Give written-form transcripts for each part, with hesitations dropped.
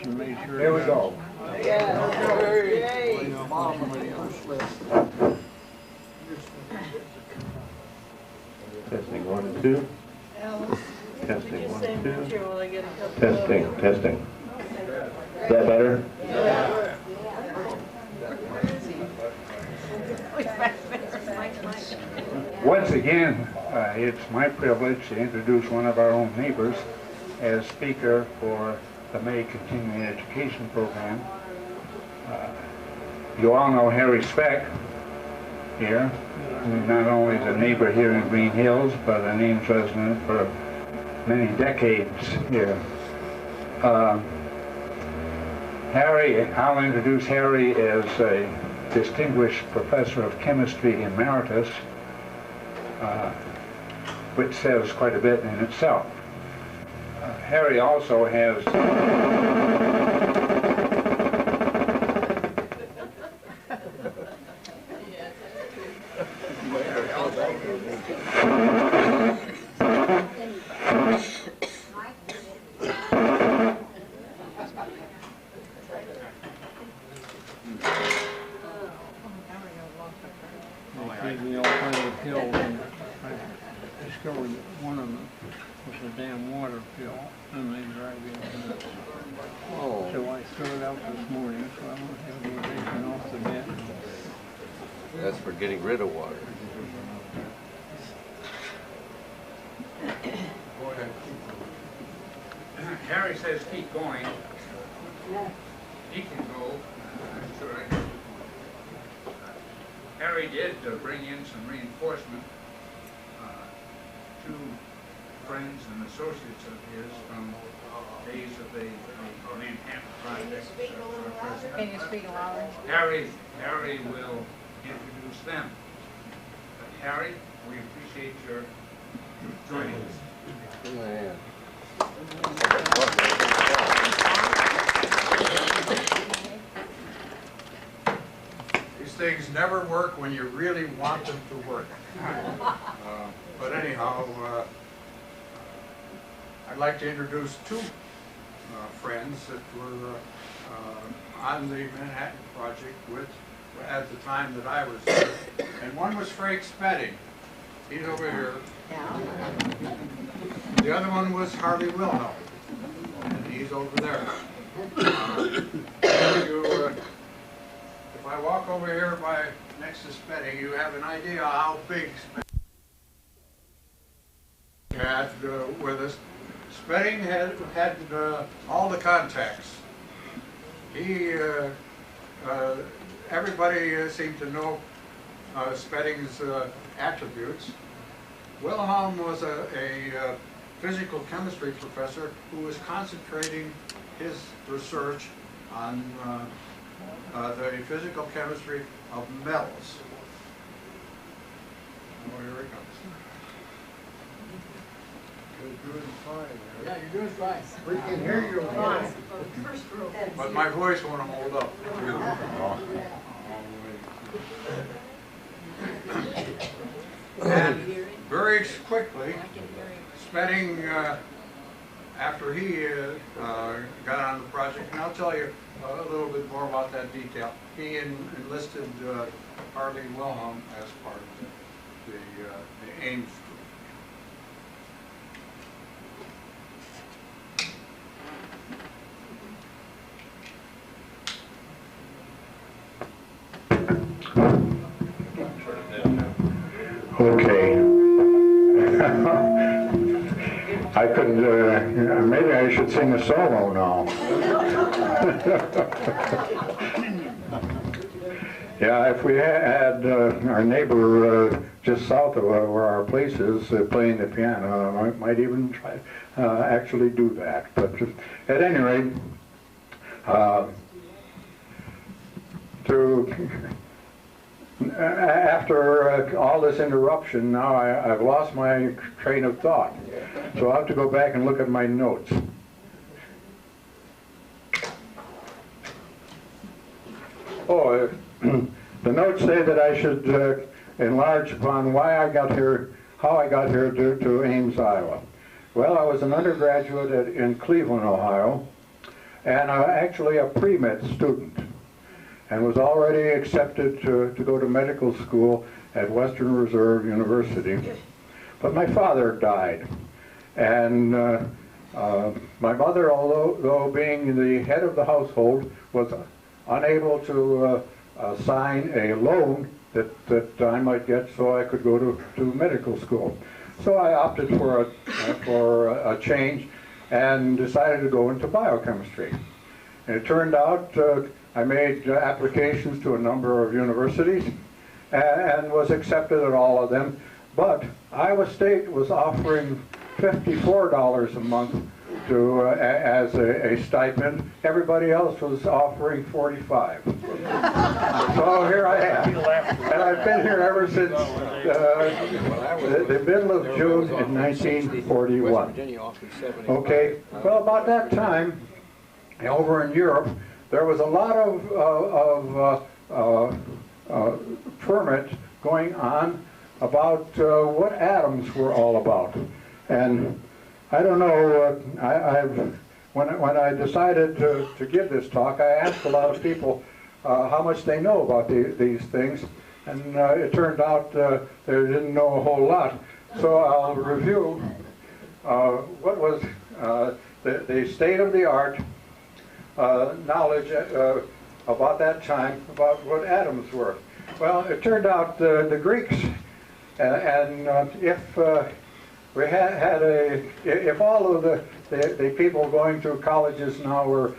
and made sure. Here we go. Testing 1 and 2. Testing 1 and 2. Testing, testing. Is that better? Once again, it's my privilege to introduce one of our own neighbors as speaker for the May Continuing Education Program. You all know Harry Svec here, who not only is a neighbor here in Green Hills, but an Ames resident for many decades here. I'll introduce Harry as a distinguished professor of chemistry emeritus, which says quite a bit in itself. Harry also has the alternative pills, and I discovered that one of them was a damn water pill, and they drive you nuts. Oh. So I threw it out this morning, so I won't have any taken off the bed. That's for getting rid of water. Go ahead. Harry says keep going. He can go. I'm sure I can. Harry did bring in some reinforcement. Two friends and associates of his from days of the Manhattan Project. Can you speak louder? Harry will introduce them. But Harry, we appreciate your joining us. Man. These things never work when you really want them to work. But anyhow, I'd like to introduce two friends that were on the Manhattan Project at the time that I was there. And one was Frank Spedding. He's over here. Yeah. The other one was Harvey Wilhelm, and he's over there. If I walk over here next to Spedding, you have an idea how big Spedding had with us. Spedding had all the contacts. Everybody seemed to know Spedding's attributes. Wilhelm was a physical chemistry professor who was concentrating his research on the physical chemistry of metals. Oh, here he comes. You're doing fine. Yeah, you're doing fine. We can hear you. But my voice won't hold up. And very quickly, Spedding, after he got on the project, and I'll tell you a little bit more about that detail, he enlisted Harvey Wilhelm as part of the Ames group. Okay. I couldn't, maybe I should sing a solo now. Yeah, if we had our neighbor just south of where our place is playing the piano, I might even try actually do that. But at any rate, after all this interruption, now I've lost my train of thought. So I'll have to go back and look at my notes. Oh, the notes say that I should enlarge upon why I got here, how I got here to Ames, Iowa. Well, I was an undergraduate in Cleveland, Ohio, and actually a pre-med student, and was already accepted to go to medical school at Western Reserve University. But my father died, and my mother, although being the head of the household, was unable to sign a loan that I might get so I could go to medical school. So I opted for a change and decided to go into biochemistry. And it turned out I made applications to a number of universities and was accepted at all of them. But Iowa State was offering $54 a month as a stipend. Everybody else was offering $45. So here I am, and I've been here ever since the middle of June in 1941. Okay, well, about that time, over in Europe, there was a lot of ferment going on about what atoms were all about. And I don't know, when I decided to give this talk, I asked a lot of people how much they know about these things, and it turned out they didn't know a whole lot. So I'll review what was the state-of-the-art knowledge about that time about what atoms were. Well, it turned out the Greeks, and if we if all of the people going through colleges now were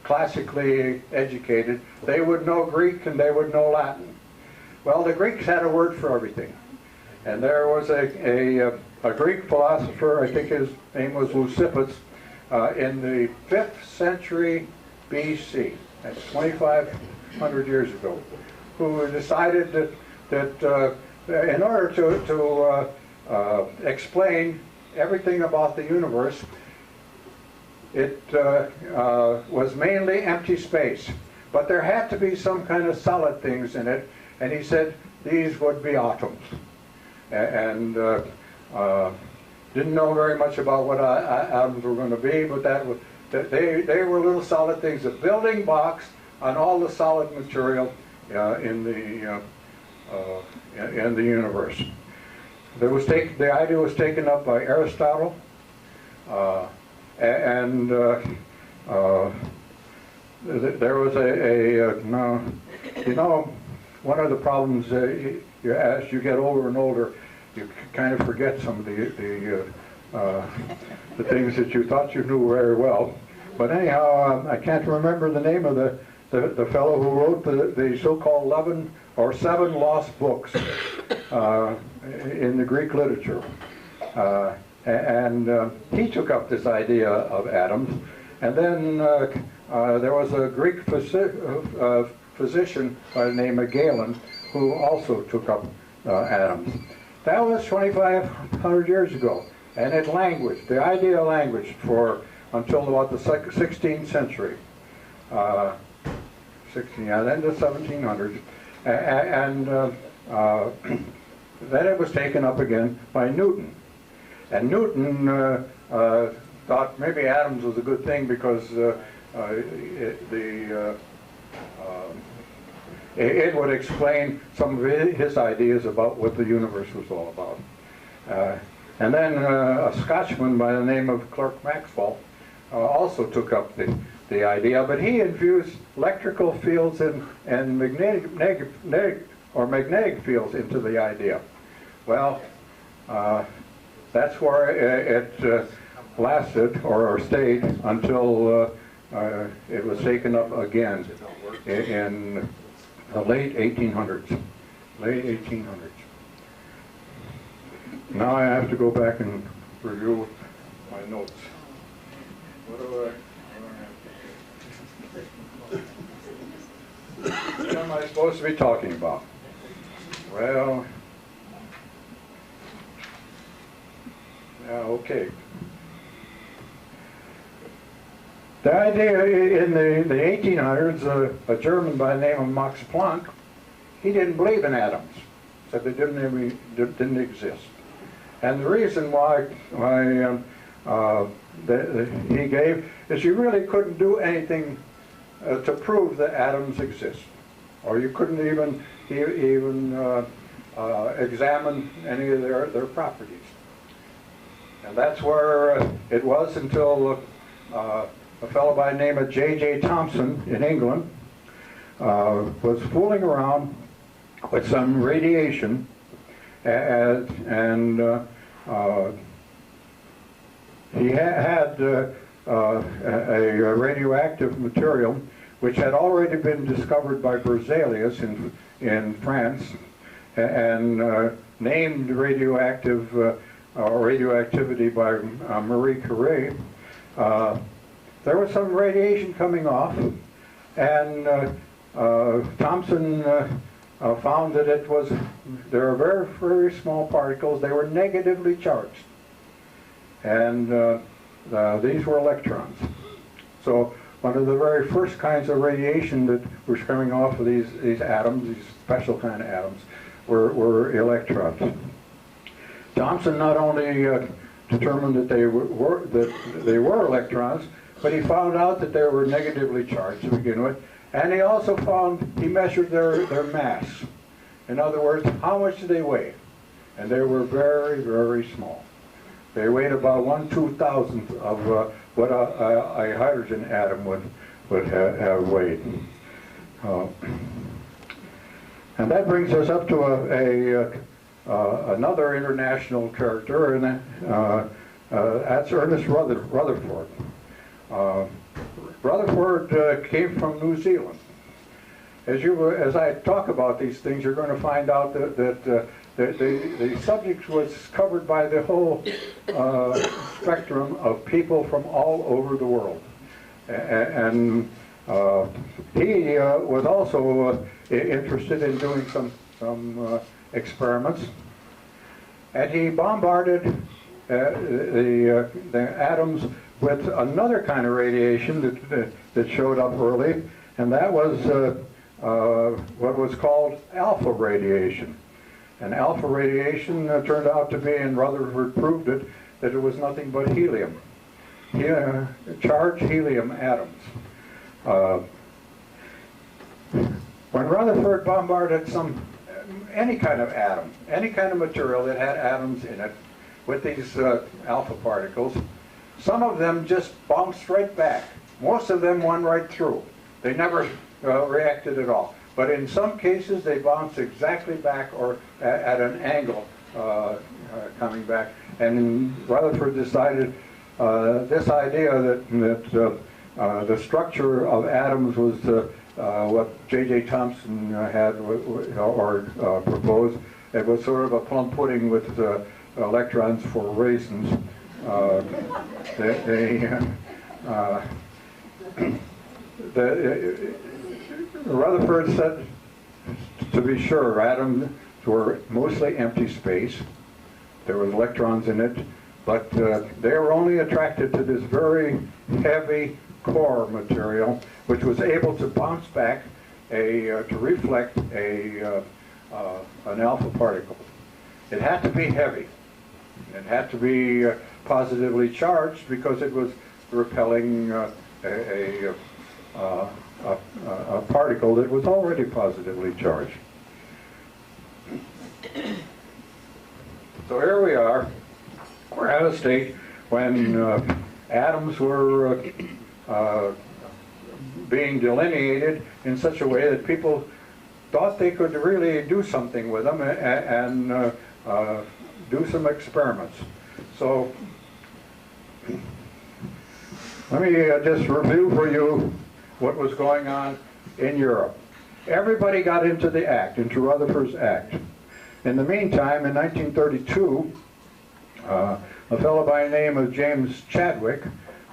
classically educated, they would know Greek and they would know Latin. Well, the Greeks had a word for everything. And there was a Greek philosopher, I think his name was Leucippus, in the 5th century BC, that's 2,500 years ago, who decided that in order to explain everything about the universe, it was mainly empty space. But there had to be some kind of solid things in it, and he said these would be atoms. And didn't know very much about what atoms were going to be, but they were little solid things, a building blocks on all the solid material in the universe. The idea was taken up by Aristotle, and there was one of the problems as you get older and older, you kind of forget some of the things that you thought you knew very well. But anyhow, I can't remember the name of the fellow who wrote the so-called 11 or 7 lost books in the Greek literature. And he took up this idea of atoms. And then there was a Greek physician by the name of Galen who also took up atoms. That was 2,500 years ago. And it languished, the idea languished until about the 16th century. Then the 1700s. And then it was taken up again by Newton. And Newton thought maybe atoms was a good thing because it would explain some of his ideas about what the universe was all about. And then a Scotchman by the name of Clerk Maxwell also took up the idea, but he infused electrical fields and magnetic fields into the idea. Well, that's where it lasted or stayed until it was taken up again in the late 1800s. Late 1800s. Now I have to go back and review my notes. What am I supposed to be talking about? Well, yeah, okay. The idea in the 1800s, a German by the name of Max Planck, he didn't believe in atoms, said they didn't exist. And the reason why that he gave is you really couldn't do anything to prove that atoms exist, or you couldn't even examine any of their properties. And that's where it was until a fellow by the name of J.J. Thomson in England was fooling around with some radiation, and he had a radioactive material which had already been discovered by Berzelius in France, and named radioactivity by Marie Curie. There was some radiation coming off, and Thomson found that there were very, very small particles. They were negatively charged, and these were electrons. So one of the very first kinds of radiation that was coming off of these atoms, these special kind of atoms, were electrons. Thomson not only determined that they were electrons, but he found out that they were negatively charged to begin with, and he also he measured their mass. In other words, how much did they weigh? And they were very, very small. They weighed about 1/2000th of what a hydrogen atom would have weighed. And that brings us up to another international character, and that's Ernest Rutherford. Rutherford came from New Zealand. As I talk about these things, you're going to find out that the subject was covered by the whole spectrum of people from all over the world. And he was also interested in doing some experiments. And he bombarded the atoms with another kind of radiation that showed up early, and that was what was called alpha radiation. And alpha radiation turned out to be, and Rutherford proved it, that it was nothing but helium. Charged helium atoms. When Rutherford bombarded any kind of atom, any kind of material that had atoms in it with these alpha particles, some of them just bounced right back. Most of them went right through. They never reacted at all. But in some cases, they bounced exactly back or at an angle coming back. And Rutherford decided this idea that the structure of atoms was what J.J. Thomson had proposed. It was sort of a plum pudding with electrons for raisins. Rutherford said, to be sure, atoms were mostly empty space. There was electrons in it, but they were only attracted to this very heavy core material, which was able to bounce back to reflect an alpha particle. It had to be heavy. It had to be positively charged because it was repelling a particle that was already positively charged. So here we are. We're at a state when atoms were being delineated in such a way that people thought they could really do something with them and do some experiments. So let me just review for you what was going on in Europe. Everybody got into the act, into Rutherford's act. In the meantime, in 1932, a fellow by the name of James Chadwick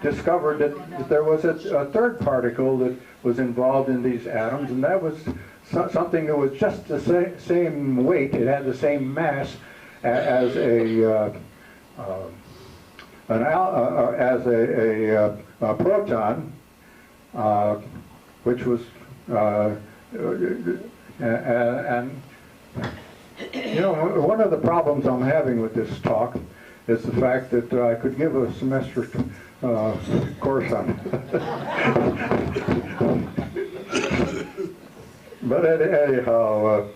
discovered that there was a third particle that was involved in these atoms, and that was something that was just the same weight. It had the same mass as a proton, which was and you know, one of the problems I'm having with this talk is the fact that I could give a semester course on it. But anyhow,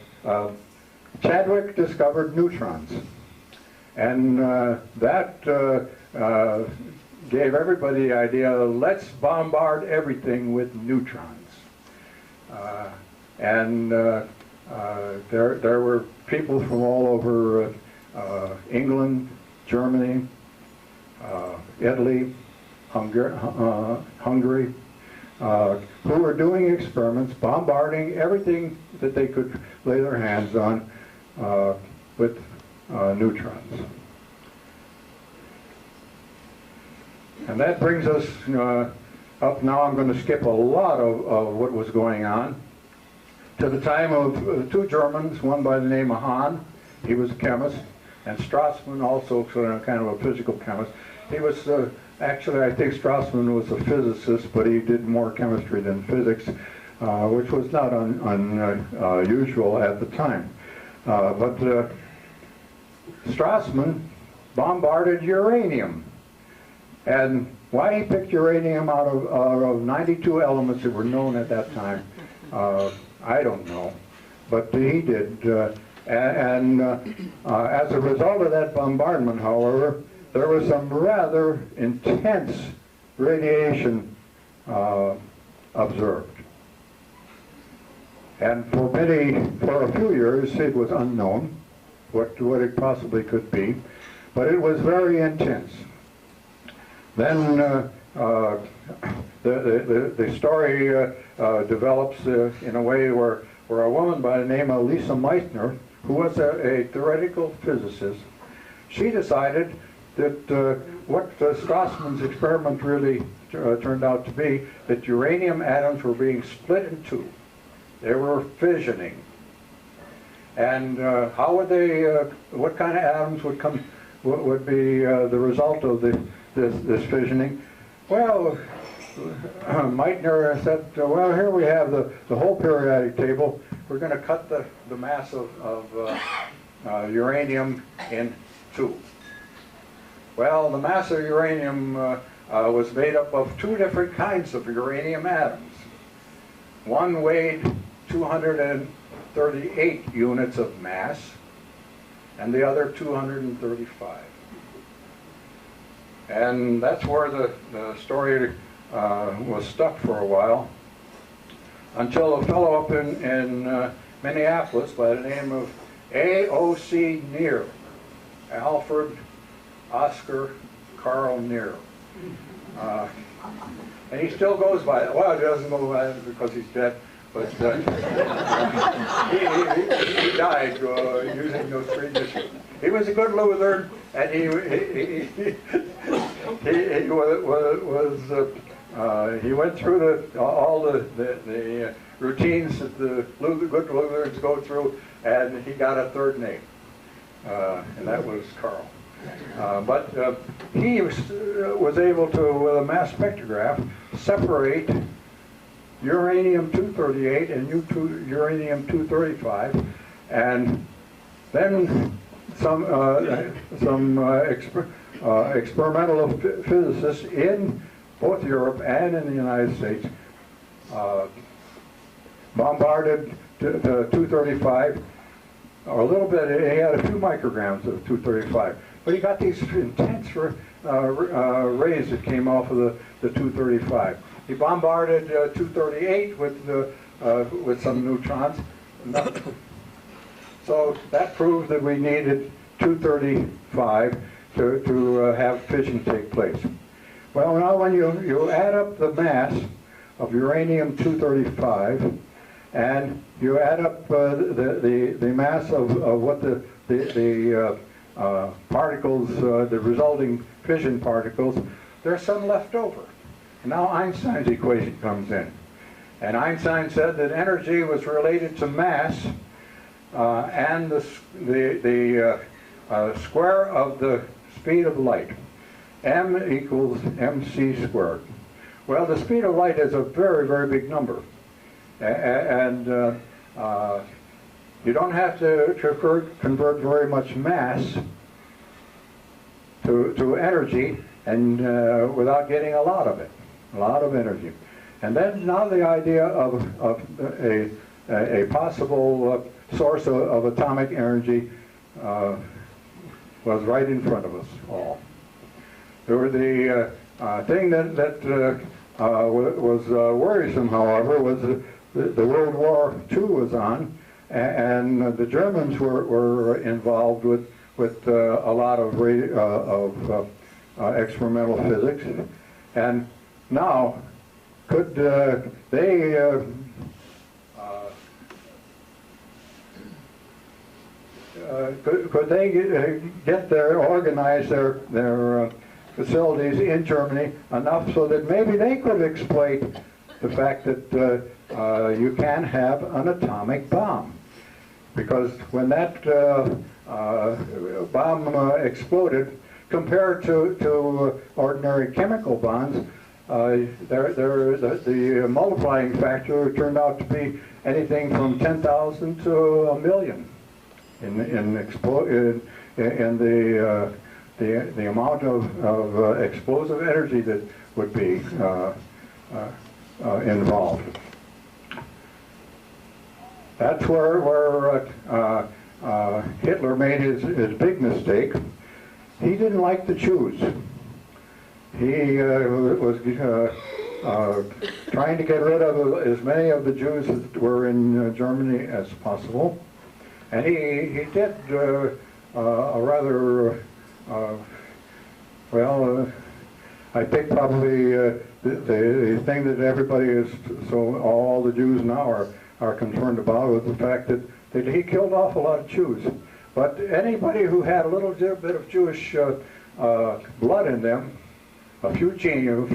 Chadwick discovered neutrons, and that gave everybody the idea, let's bombard everything with neutrons. There were people from all over England, Germany, Italy, Hungary, who were doing experiments, bombarding everything that they could lay their hands on with neutrons. And that brings us up now. I'm going to skip a lot of what was going on to the time of two Germans, one by the name of Hahn, he was a chemist, and Strassmann, also kind of a physical chemist. He was actually, I think Strassmann was a physicist, but he did more chemistry than physics, which was not unusual at the time. But Strassmann bombarded uranium. And why he picked uranium out of 92 elements that were known at that time, I don't know. But he did. As a result of that bombardment, however, there was some rather intense radiation observed. And for a few years, it was unknown what it possibly could be, but it was very intense. Then the story develops in a way where a woman by the name of Lisa Meitner, who was a theoretical physicist, she decided that what Strassmann's experiment really turned out to be, that uranium atoms were being split in two. They were fissioning. And how would they, what kind of atoms would be the result of this fissioning? Well, Meitner said, well, here we have the whole periodic table. We're going to cut the mass of uranium in two. Well, the mass of uranium was made up of two different kinds of uranium atoms. One weighed 238 units of mass, and the other 235. And that's where the story was stuck for a while, until a fellow up in Minneapolis by the name of A.O.C. Neer, Alfred Oscar Carl Neer. And he still goes by it. Well, he doesn't go by it because he's dead, but he died using those three initials. He was a good Lutheran, and he went through all the routines that the good Lutherans go through, and he got a third name, and that was Carl. But he was able to, with a mass spectrograph, separate uranium-238 and uranium-235, and then some experimental physicists in both Europe and in the United States bombarded the 235 a little bit. He had a few micrograms of 235, but he got these intense rays that came off of the 235. He bombarded 238 with some neutrons. So that proved that we needed 235 to have fission take place. Well, now when you add up the mass of uranium-235 and you add up the mass of what the particles, the resulting fission particles, there's some left over. And now Einstein's equation comes in. And Einstein said that energy was related to mass and the square of the speed of light. M equals mc squared. Well, the speed of light is a very, very big number. And you don't have to convert very much mass to energy, and without getting a lot of it, a lot of energy. And then now the idea of a possible source of atomic energy was right in front of us all. The thing that was worrisome, however, was the World War II was on, and the Germans were involved with a lot of experimental physics. And now, could they could they organize their facilities in Germany enough so that maybe they could exploit the fact that you can have an atomic bomb? Because when that bomb exploded, compared to ordinary chemical bombs, the multiplying factor turned out to be anything from 10,000 to 1,000,000 in the amount of explosive energy that would be involved. That's where Hitler made his big mistake. He didn't like the Jews. He was trying to get rid of as many of the Jews that were in Germany as possible. And he did a rather, I think probably the thing that everybody is, so all the Jews now are concerned about was the fact that he killed off a lot of Jews. But anybody who had a little bit of Jewish blood in them, a few genes,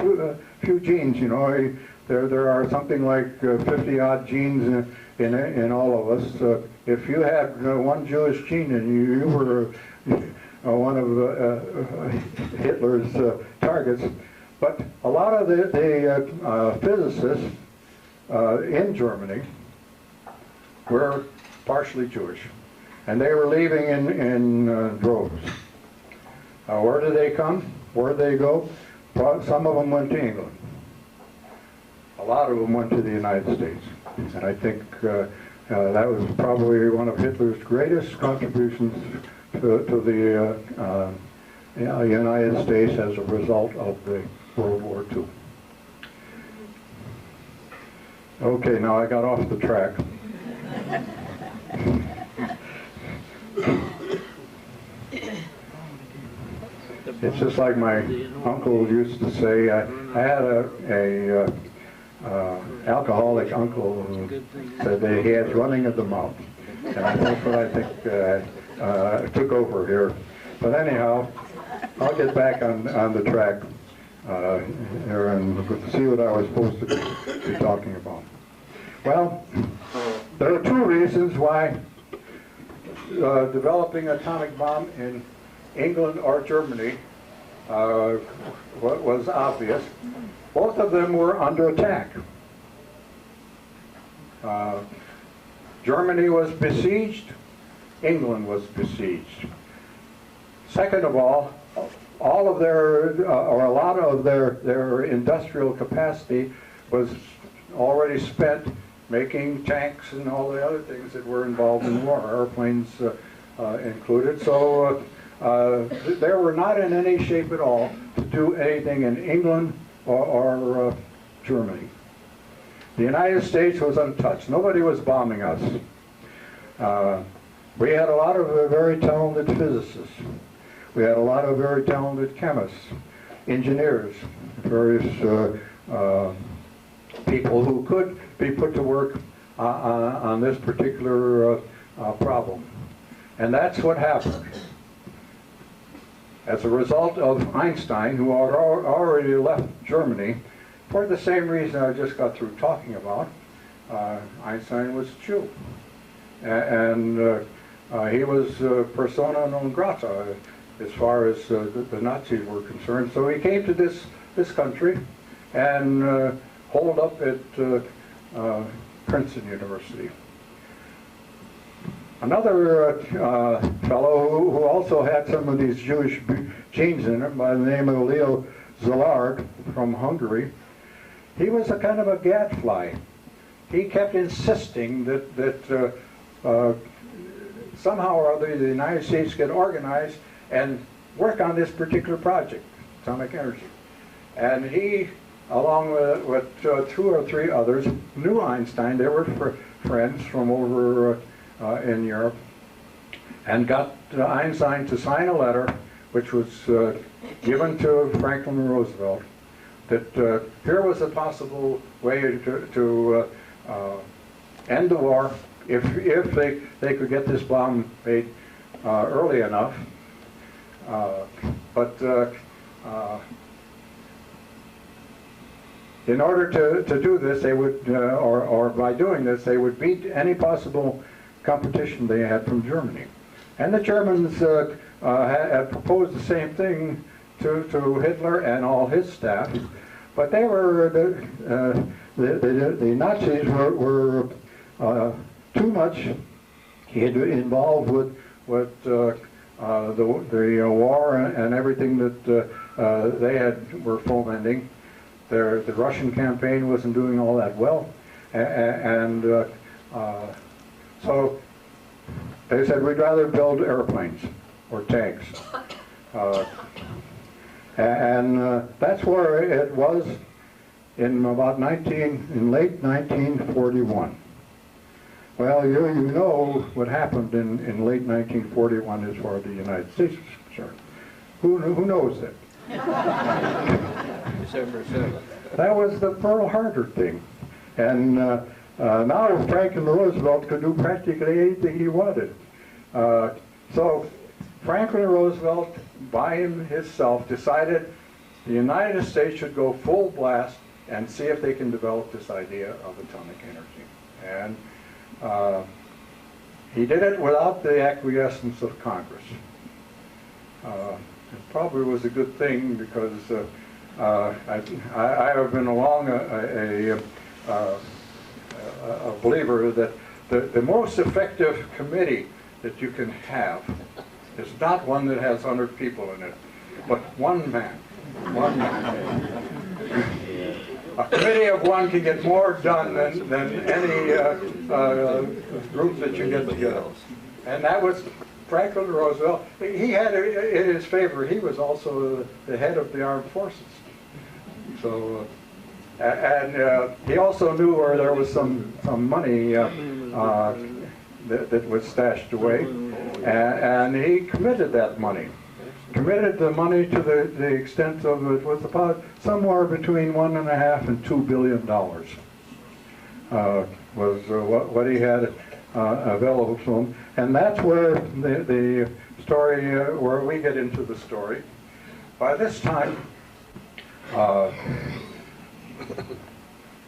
you know, there are something like 50-odd genes in all of us. If you had one Jewish gene and you were one of Hitler's targets, but a lot of the physicists in Germany were partially Jewish, and they were leaving in droves. Where did they come? Where did they go? Some of them went to England. A lot of them went to the United States. And I think that was probably one of Hitler's greatest contributions to the United States as a result of the World War II. Okay, now I got off the track. It's just like my uncle used to say. I had a alcoholic uncle who said that he had running of the mouth, and that's what I think took over here. But anyhow, I'll get back on the track here and see what I was supposed to be talking about. Well, there are two reasons why developing an atomic bomb in England or Germany was obvious. Both of them were under attack. Germany was besieged, England was besieged. Second of all of their, or a lot of their industrial capacity was already spent making tanks and all the other things that were involved in war, airplanes included. So they were not in any shape at all to do anything in England or Germany. The United States was untouched. Nobody was bombing us. We had a lot of very talented physicists. We had a lot of very talented chemists, engineers, various people who could be put to work on this particular problem. And that's what happened. As a result of Einstein, who had already left Germany, for the same reason I just got through talking about, Einstein was a Jew. And he was persona non grata as far as the Nazis were concerned. So he came to this country and holed up at Princeton University. Another fellow who also had some of these Jewish genes in it by the name of Leo Szilard from Hungary. He was a kind of a gadfly. He kept insisting that somehow or other the United States could organize and work on this particular project, atomic energy. And he, along with 2 or 3 others, knew Einstein. They were friends from over in Europe, and got Einstein to sign a letter which was given to Franklin Roosevelt, that here was a possible way to end the war if they could get this bomb made early enough. In order to do this, they would, or by doing this, they would beat any possible competition they had from Germany. And the Germans had proposed the same thing to Hitler and all his staff, but they were the Nazis were too much involved with the war and everything that they were fomenting. The Russian campaign wasn't doing all that well, and so they said, we'd rather build airplanes or tanks. That's where it was in late 1941. Well, you know what happened in late 1941 as far as the United States is concerned. Who knows it? December 7th. That was the Pearl Harbor thing. And now Franklin Roosevelt could do practically anything he wanted. So Franklin Roosevelt, by himself, decided the United States should go full blast and see if they can develop this idea of atomic energy. And he did it without the acquiescence of Congress. It probably was a good thing, because I have been along a believer that the most effective committee that you can have is not one that has 100 people in it, but one man. One man. A committee of one can get more done than any group that you get together. And that was Franklin Roosevelt. He had it in his favor. He was also the head of the armed forces. So, and he also knew where there was some money that was stashed away, and he committed that money. Committed the money to the extent of, it was about somewhere between $1.5 and $2 billion was what he had available to him. And that's where the story, where we get into the story. By this time, no,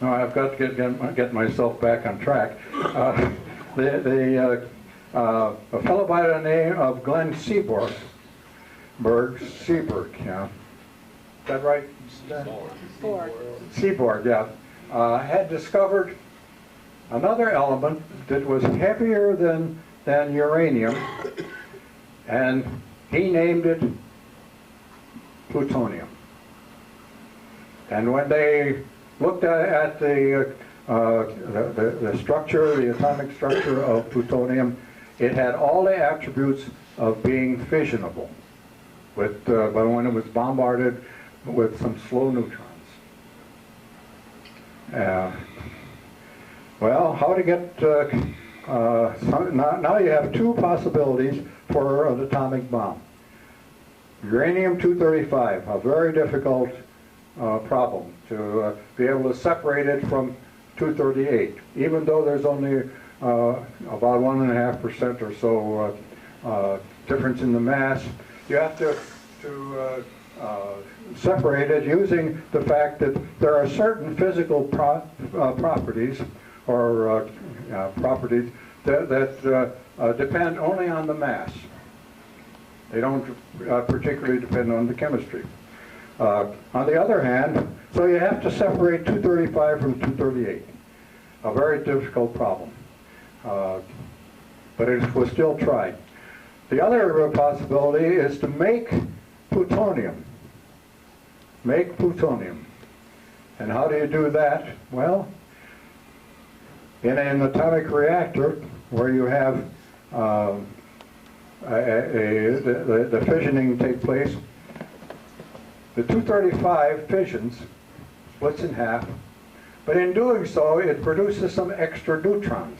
I've got to get myself back on track. A fellow by the name of Glenn Seaborg, yeah. Is that right? Seaborg, yeah. Had discovered another element that was heavier than uranium, and he named it plutonium. And when they looked at the structure, the atomic structure of plutonium, it had all the attributes of being fissionable, but when it was bombarded with some slow neutrons. Well, how to get, now you have 2 possibilities for an atomic bomb. Uranium-235, a very difficult problem to be able to separate it from 238, even though there's only about 1.5% or so difference in the mass. You have to separate it using the fact that there are certain physical properties or properties that depend only on the mass. They don't particularly depend on the chemistry. On the other hand, so you have to separate 235 from 238. A very difficult problem, but it was still tried. The other possibility is to make plutonium. Make plutonium. And how do you do that? Well, in an atomic reactor where you have the fissioning take place, the 235 fissions, splits in half, but in doing so it produces some extra neutrons.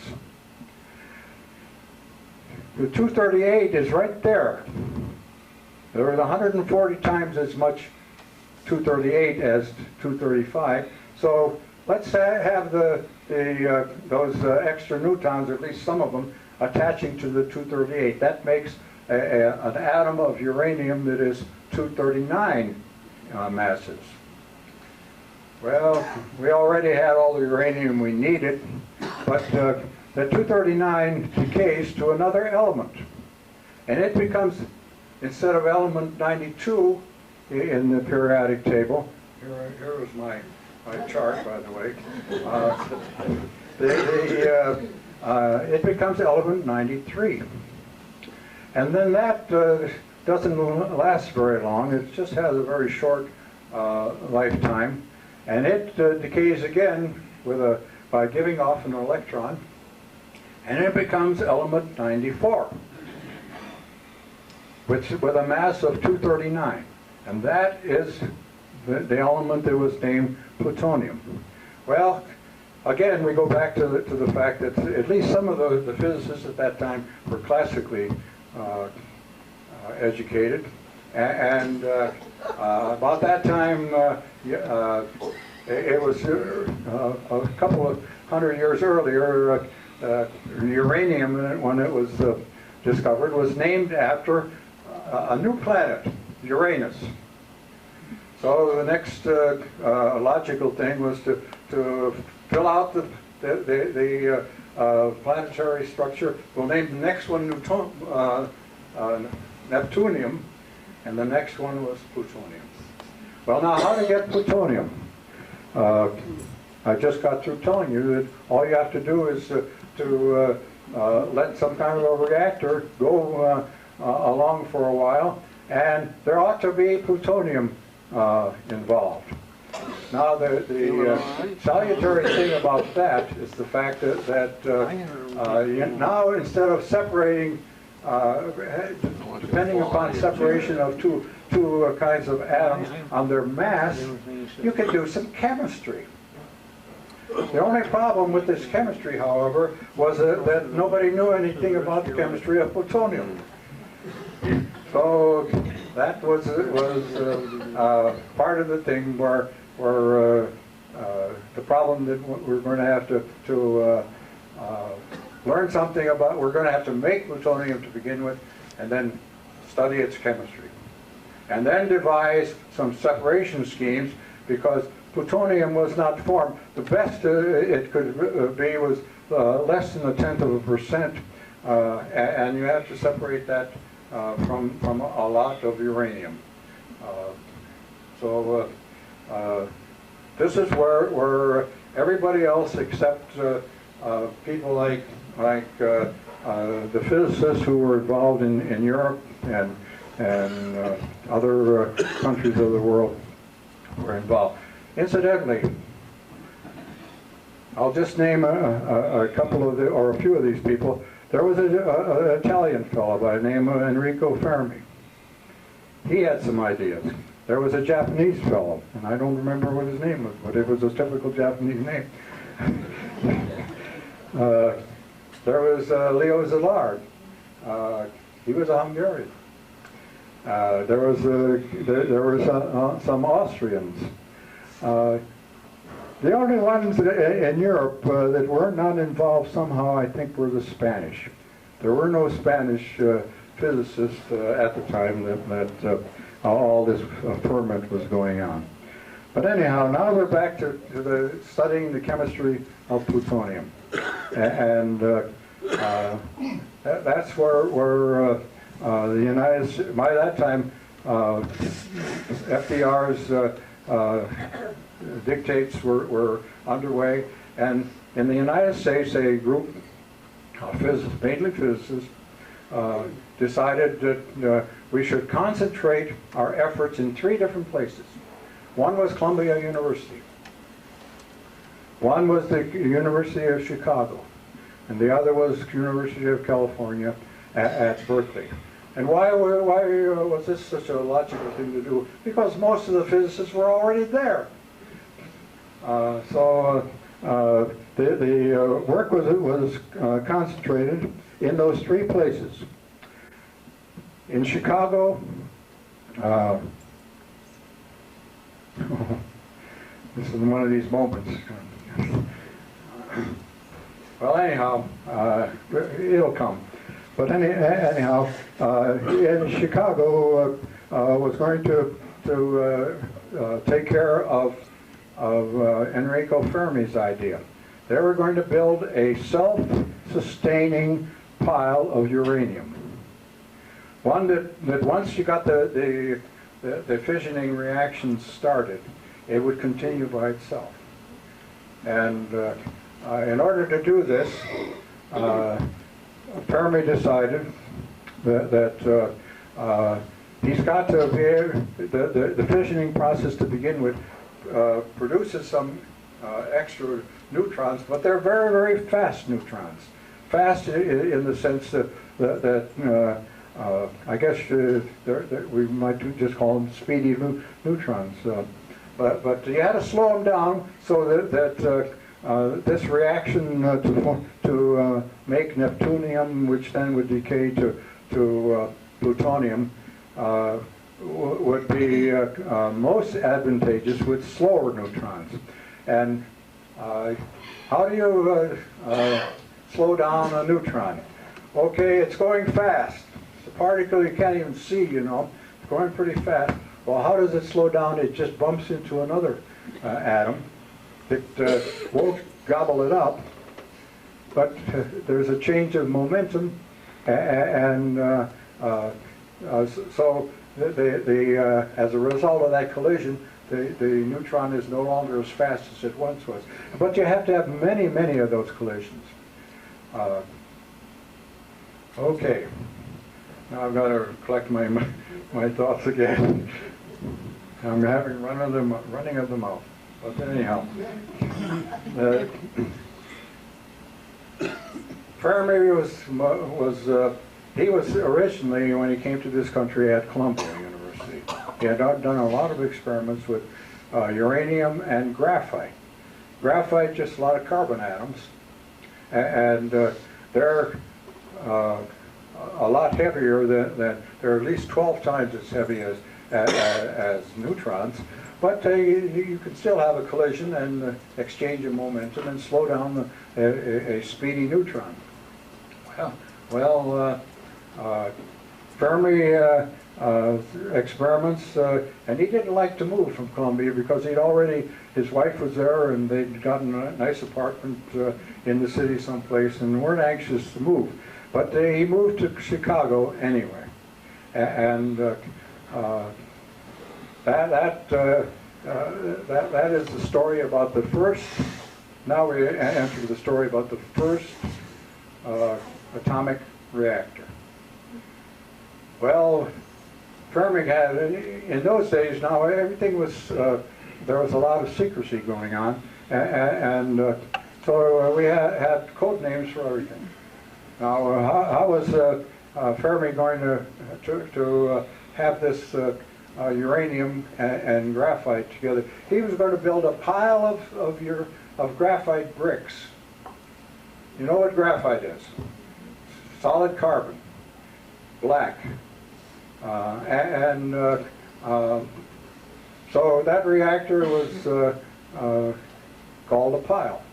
The 238 is right there. There is 140 times as much 238 as 235. So let's have those extra neutrons, or at least some of them, attaching to the 238. That makes an atom of uranium that is 239 masses. Well, we already had all the uranium we needed, but the 239 decays to another element. And it becomes, instead of element 92 in the periodic table, here is my chart, by the way, it becomes element 93. And then that doesn't last very long. It just has a very short lifetime. And it decays again by giving off an electron, and it becomes element 94, with a mass of 239. And that is the element that was named plutonium. Well, again, we go back to the fact that at least some of the physicists at that time were classically educated. And about that time, it was a couple of hundred years earlier, uranium, when it was discovered, was named after a new planet, Uranus. So the next logical thing was to fill out the planetary structure. We'll name the next one Neptunium, and the next one was plutonium. Well, now, how to get plutonium? I just got through telling you that all you have to do is to let some kind of a reactor go along for a while, and there ought to be plutonium involved. Now, the salutary thing about that is the fact that now, instead of separating, depending upon separation of two kinds of atoms on their mass, you can do some chemistry. The only problem with this chemistry, however, was that nobody knew anything about the chemistry of plutonium. So that was part of the thing where the problem that we're going to have to learn something about. We're going to have to make plutonium to begin with, and then study its chemistry, and then devise some separation schemes, because plutonium was not formed. The best it could be was less than 1/10%, and you have to separate that from a lot of uranium. So this is where everybody else, except people like the physicists who were involved in Europe and other countries of the world, were involved. Incidentally, I'll just name a couple of or a few of these people. There was an Italian fellow by the name of Enrico Fermi. He had some ideas. There was a Japanese fellow, and I don't remember what his name was, but it was a typical Japanese name. There was Leo Szilard. He was a Hungarian. There were some Austrians. The only ones in Europe that were not involved somehow, I think, were the Spanish. There were no Spanish physicists at the time that all this ferment was going on. But anyhow, now we're back to studying the chemistry of plutonium. And that's where the United States, by that time, FDR's dictates were underway, and in the United States, a group of physicists, mainly physicists, decided that we should concentrate our efforts in 3 different places. One was Columbia University. One was the University of Chicago. And the other was University of California at Berkeley. And why was this such a logical thing to do? Because most of the physicists were already there. The work was concentrated in those 3 places. In Chicago, this is one of these moments. Well, anyhow, it'll come. But anyhow, in Chicago was going to take care of Enrico Fermi's idea. They were going to build a self-sustaining pile of uranium. One that once you got the fissioning reactions started, it would continue by itself. And in order to do this, Fermi decided that he's got to be able, the fissioning process to begin with produces some extra neutrons, but they're very, very fast neutrons. Fast in the sense that I guess we might just call them speedy neutrons. But you had to slow them down so that this reaction to make neptunium, which then would decay to plutonium, would be most advantageous with slower neutrons. And how do you slow down a neutron? Okay, it's going fast. It's a particle you can't even see, you know. It's going pretty fast. Well, how does it slow down? It just bumps into another atom. It won't gobble it up, but there's a change of momentum, and so as a result of that collision, the neutron is no longer as fast as it once was. But you have to have many, many of those collisions. Okay, now I've got to collect my thoughts again. I'm having running of the mouth. But anyhow, Fermi he was originally, when he came to this country, at Columbia University. He had done a lot of experiments with uranium and graphite. Graphite, just a lot of carbon atoms, and they're a lot heavier than they're at least 12 times as heavy as neutrons. But you can still have a collision and exchange of momentum and slow down a speedy neutron. Well, Fermi experiments, and he didn't like to move from Columbia because his wife was there and they'd gotten a nice apartment in the city someplace and weren't anxious to move. But he moved to Chicago anyway. And that is the story about the first. Now we enter the story about the first atomic reactor. Well, Fermi had, in those days, now everything was, there was a lot of secrecy going on, and so we had code names for everything. Now, how was Fermi going to have this uranium and graphite together? He was going to build a pile of graphite bricks. You know what graphite is? Solid carbon, black, so that reactor was called a pile.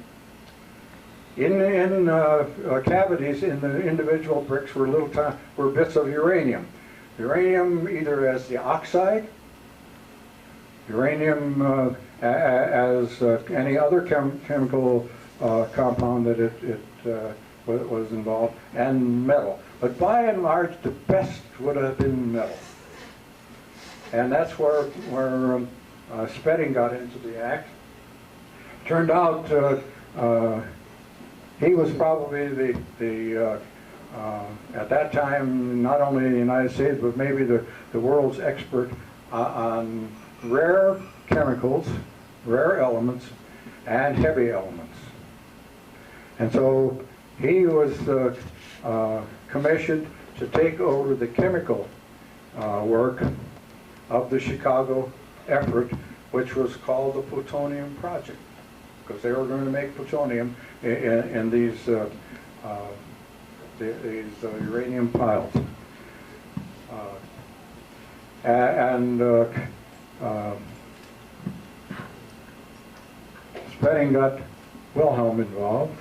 In cavities in the individual bricks were bits of uranium. Uranium either as the oxide, uranium as any other chemical compound that it was involved, and metal. But by and large, the best would have been metal. And that's where Spedding got into the act. Turned out he was probably the at that time, not only in the United States, but maybe the world's expert on rare chemicals, rare elements, and heavy elements. And so he was commissioned to take over the chemical work of the Chicago effort, which was called the Plutonium Project, because they were going to make plutonium in these uranium piles. Spedding got Wilhelm involved.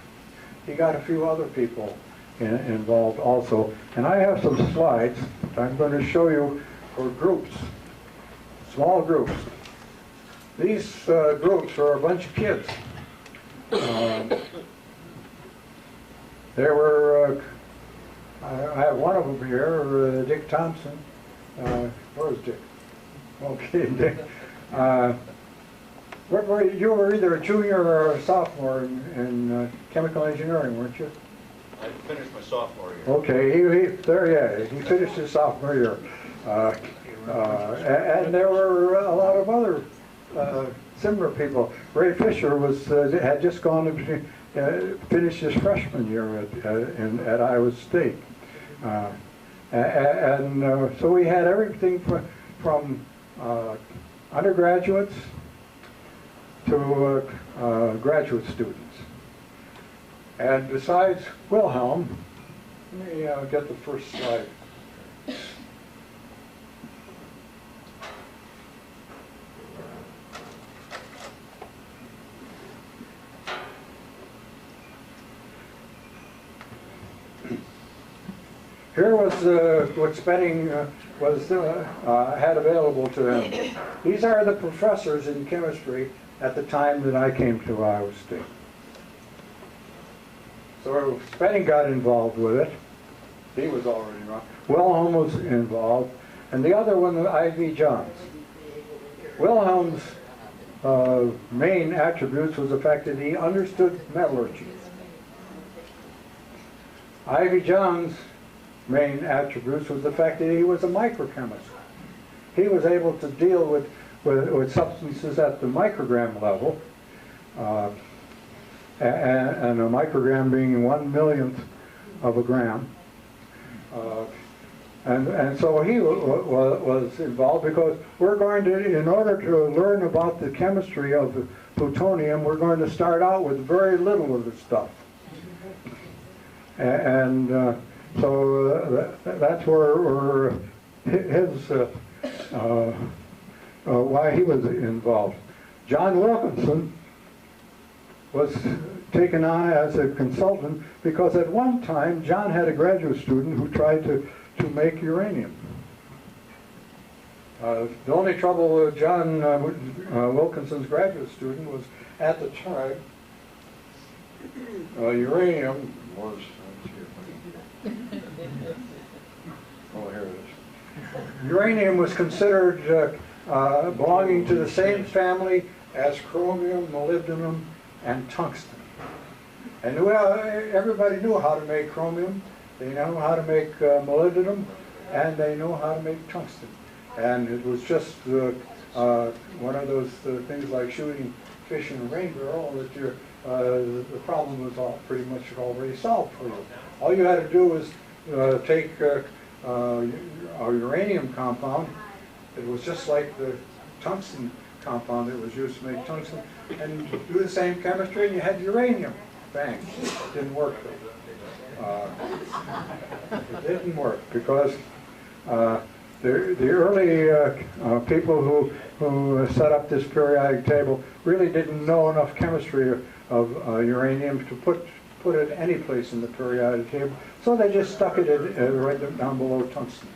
He got a few other people involved also. And I have some slides I'm going to show you for groups, small groups. These groups are a bunch of kids. There were, I have one of them here, Dick Thompson. Where's Dick? Okay, Dick. You were either a junior or a sophomore in chemical engineering, weren't you? I finished my sophomore year. Okay, he finished his sophomore year. And there were a lot of other similar people. Ray Fisher had just gone to finish his freshman year at Iowa State. So we had everything from undergraduates to graduate students. And besides Wilhelm, let me get the first slide. Here was what Spedding had available to him. These are the professors in chemistry at the time that I came to Iowa State. So Spedding got involved with it. He was already wrong. Wilhelm was involved. And the other one, I.V. Johns. Wilhelm's main attributes was the fact that he understood metallurgy. I.V. Johns' main attributes was the fact that he was a microchemist. He was able to deal with substances at the microgram level, and a microgram being 1/1,000,000th of a gram. And so he was involved, because we're going to, in order to learn about the chemistry of the plutonium, we're going to start out with very little of the stuff. So that's where his why he was involved. John Wilkinson was taken on as a consultant because at one time John had a graduate student who tried to make uranium. The only trouble with John Wilkinson's graduate student was, at the time, uranium was, oh, here it is. Uranium was considered belonging to the same family as chromium, molybdenum, and tungsten. And everybody knew how to make chromium, they know how to make molybdenum, and they know how to make tungsten. And it was just one of those things like shooting fish in a rain barrel, that the problem was pretty much already solved for you. All you had to do was take a uranium compound. It was just like the tungsten compound that was used to make tungsten, and do the same chemistry, and you had uranium. Bang. It didn't work though. It didn't work because the early people who set up this periodic table really didn't know enough chemistry of uranium to put it any place in the periodic table, so they just stuck it right down below tungsten,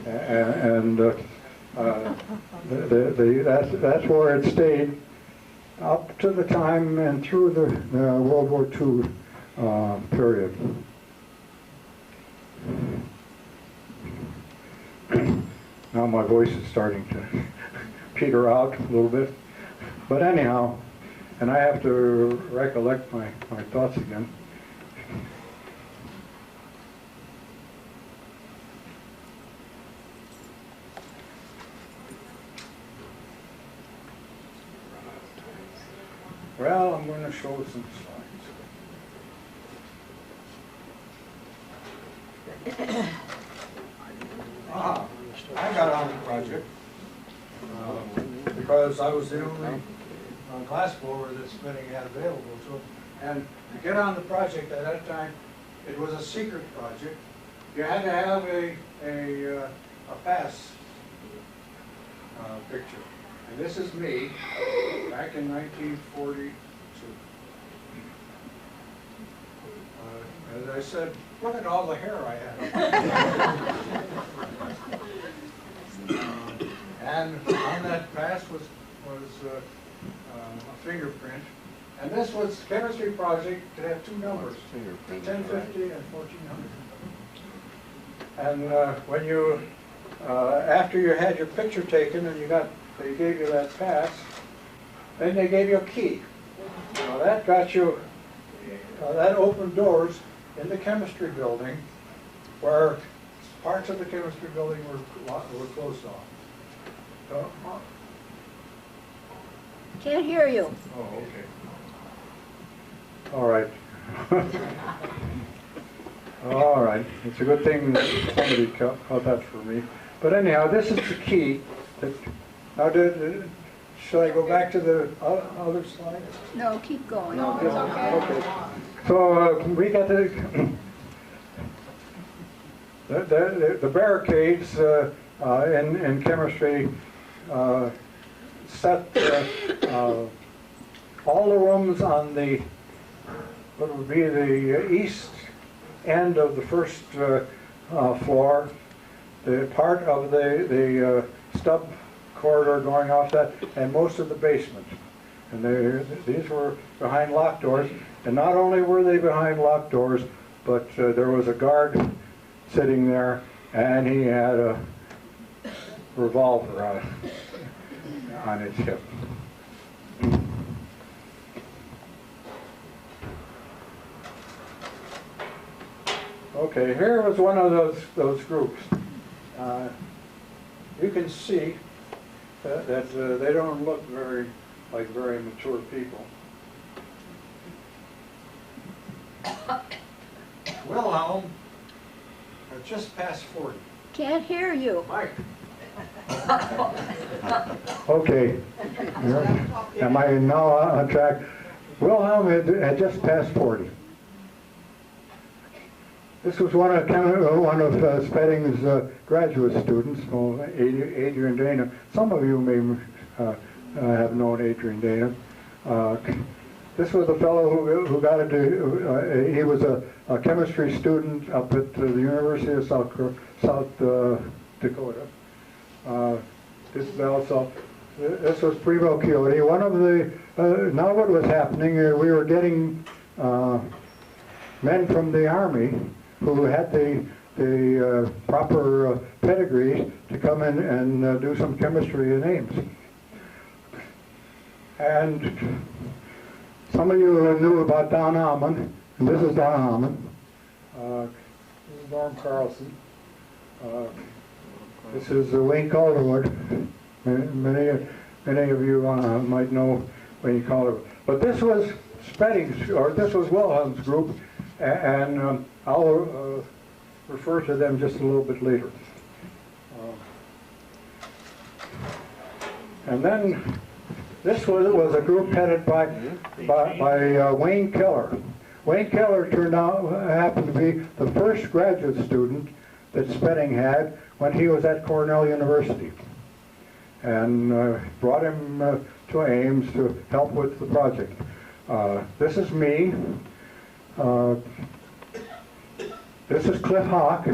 and that's where it stayed up to the time and through the World War II period. Now my voice is starting to peter out a little bit, but anyhow, and I have to recollect my thoughts again. to show some slides. I got on the project because I was the only glass blower that Spinning had available to it. And to get on the project at that time, it was a secret project. You had to have a pass picture. And this is me back in 1942. As I said, look at all the hair I had. And on that pass was a fingerprint. And this was chemistry project. It had two numbers, 1050 and 1400. And when you, after you had your picture taken and they gave you that pass, then they gave you a key. Now that got you, that opened doors in the chemistry building where parts of the chemistry building were closed off. So, Can't hear you. oh, okay. All right. All right. It's a good thing that somebody caught that for me. But anyhow, this is the key. Now, should I go back to the other slide? No, keep going. No, it's okay. Okay. So we got the barricades in chemistry set all the rooms on the what would be the east end of the first floor, the part of the stub corridor going off that, and most of the basement. And these were behind locked doors. And not only were they behind locked doors, but there was a guard sitting there, and he had a revolver on his hip. Okay, here was one of those groups. You can see that they don't look like very mature people. Wilhelm, just past 40. Can't hear you. Mike. Okay. Am I now on track? Wilhelm had just passed 40. This was one of Spedding's graduate students, Adrian Dana. Some of you may have known Adrian Dana. This was a fellow who got into, he was a chemistry student up at the University of South Dakota. This was Primo Quixote. One of the, now what was happening, we were getting men from the Army who had the proper pedigrees to come in and do some chemistry in Ames. And some of you knew about Don Alman, and this is Don Alman. This is Norm Carlson. This is Wayne Calderwood. Many of you might know Wayne Calderwood. But this was Spedding's, or this was Wilhelm's group, and I'll refer to them just a little bit later. And then this was a group headed by Wayne Keller. Wayne Keller happened to be the first graduate student that Spedding had when he was at Cornell University, and brought him to Ames to help with the project. This is me. This is Cliff Hawk.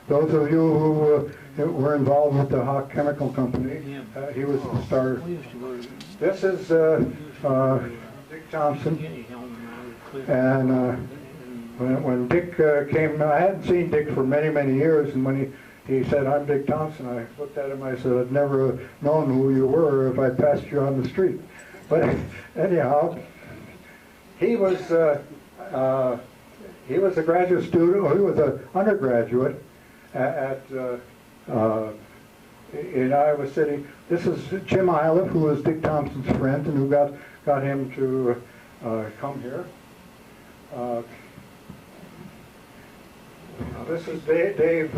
Those of you who were involved with the Hawk Chemical Company, he was the starter. This is Dick Thompson. And when Dick came, I hadn't seen Dick for many years, and when he said, "I'm Dick Thompson," I looked at him, I said, "I'd never known who you were if I passed you on the street." But anyhow, he was a graduate student, or he was an undergraduate in Iowa City. This is Jim Iliff, who was Dick Thompson's friend, and who got him to come here. This is Dave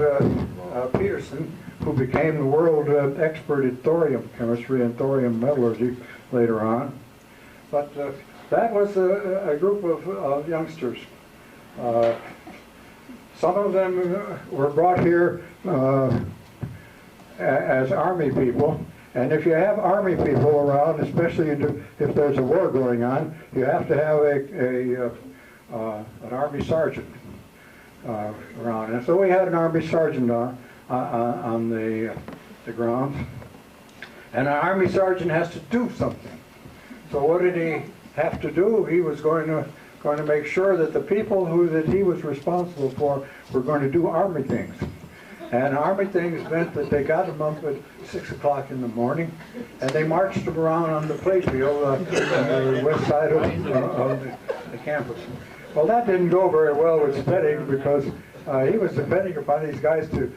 Peterson, who became the world expert in thorium chemistry and thorium metallurgy later on. But that was a group of youngsters. Some of them were brought here as Army people. And if you have Army people around, especially if there's a war going on, you have to have an Army sergeant around. And so we had an Army sergeant on the grounds. And an Army sergeant has to do something. So what did he have to do? He was going to make sure that the people that he was responsible for were going to do Army things. And Army things meant that they got them up at 6 o'clock in the morning, and they marched them around on the playfield on the west side of the campus. Well, that didn't go very well with Spedding, because he was depending upon these guys to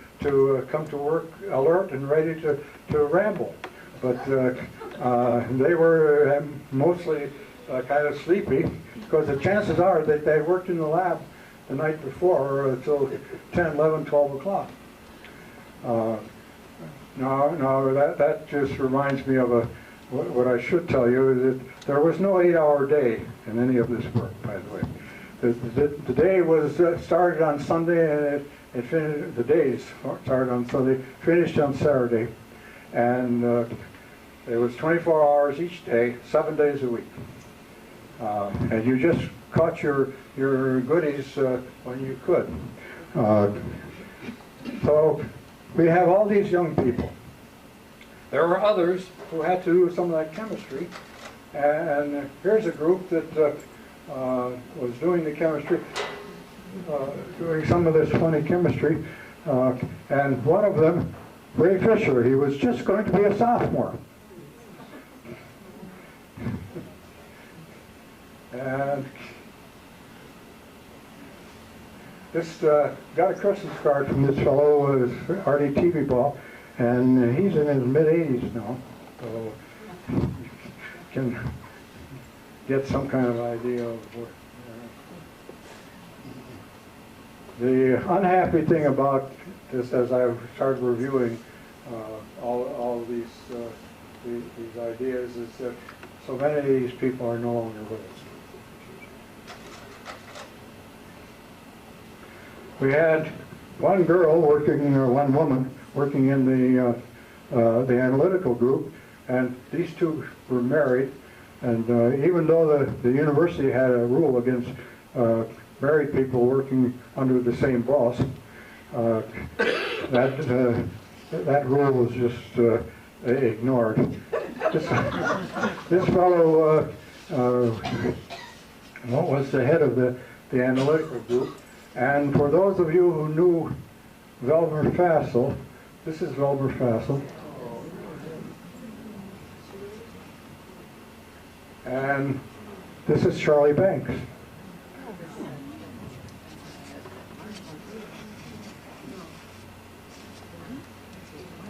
come to work alert and ready to ramble. But they were mostly kind of sleepy, because the chances are that they worked in the lab the night before until 10, 11, 12 o'clock. No, that just reminds me of what I should tell you, is that there was no 8-hour day in any of this work, by the way. The day was started on Sunday, and it finished, the days started on Sunday, finished on Saturday, and it was 24 hours each day, 7 days a week. And you just caught your goodies when you could. So we have all these young people. There were others who had to do some of that chemistry, and here's a group that was doing the chemistry, doing some of this funny chemistry, and one of them, Ray Fisher, he was just going to be a sophomore. And this got a Christmas card from this fellow, Artie TV Ball, and he's in his mid-80s now, so you can get some kind of idea of what. The unhappy thing about this, as I've started reviewing all of these ideas, is that so many of these people are no longer with us. We had one girl working, or one woman working in the analytical group, and these two were married. And even though the university had a rule against married people working under the same boss, that rule was just ignored. This fellow was the head of the analytical group. And for those of you who knew Velmer Fassel, this is Velmer Fassel. And this is Charlie Banks.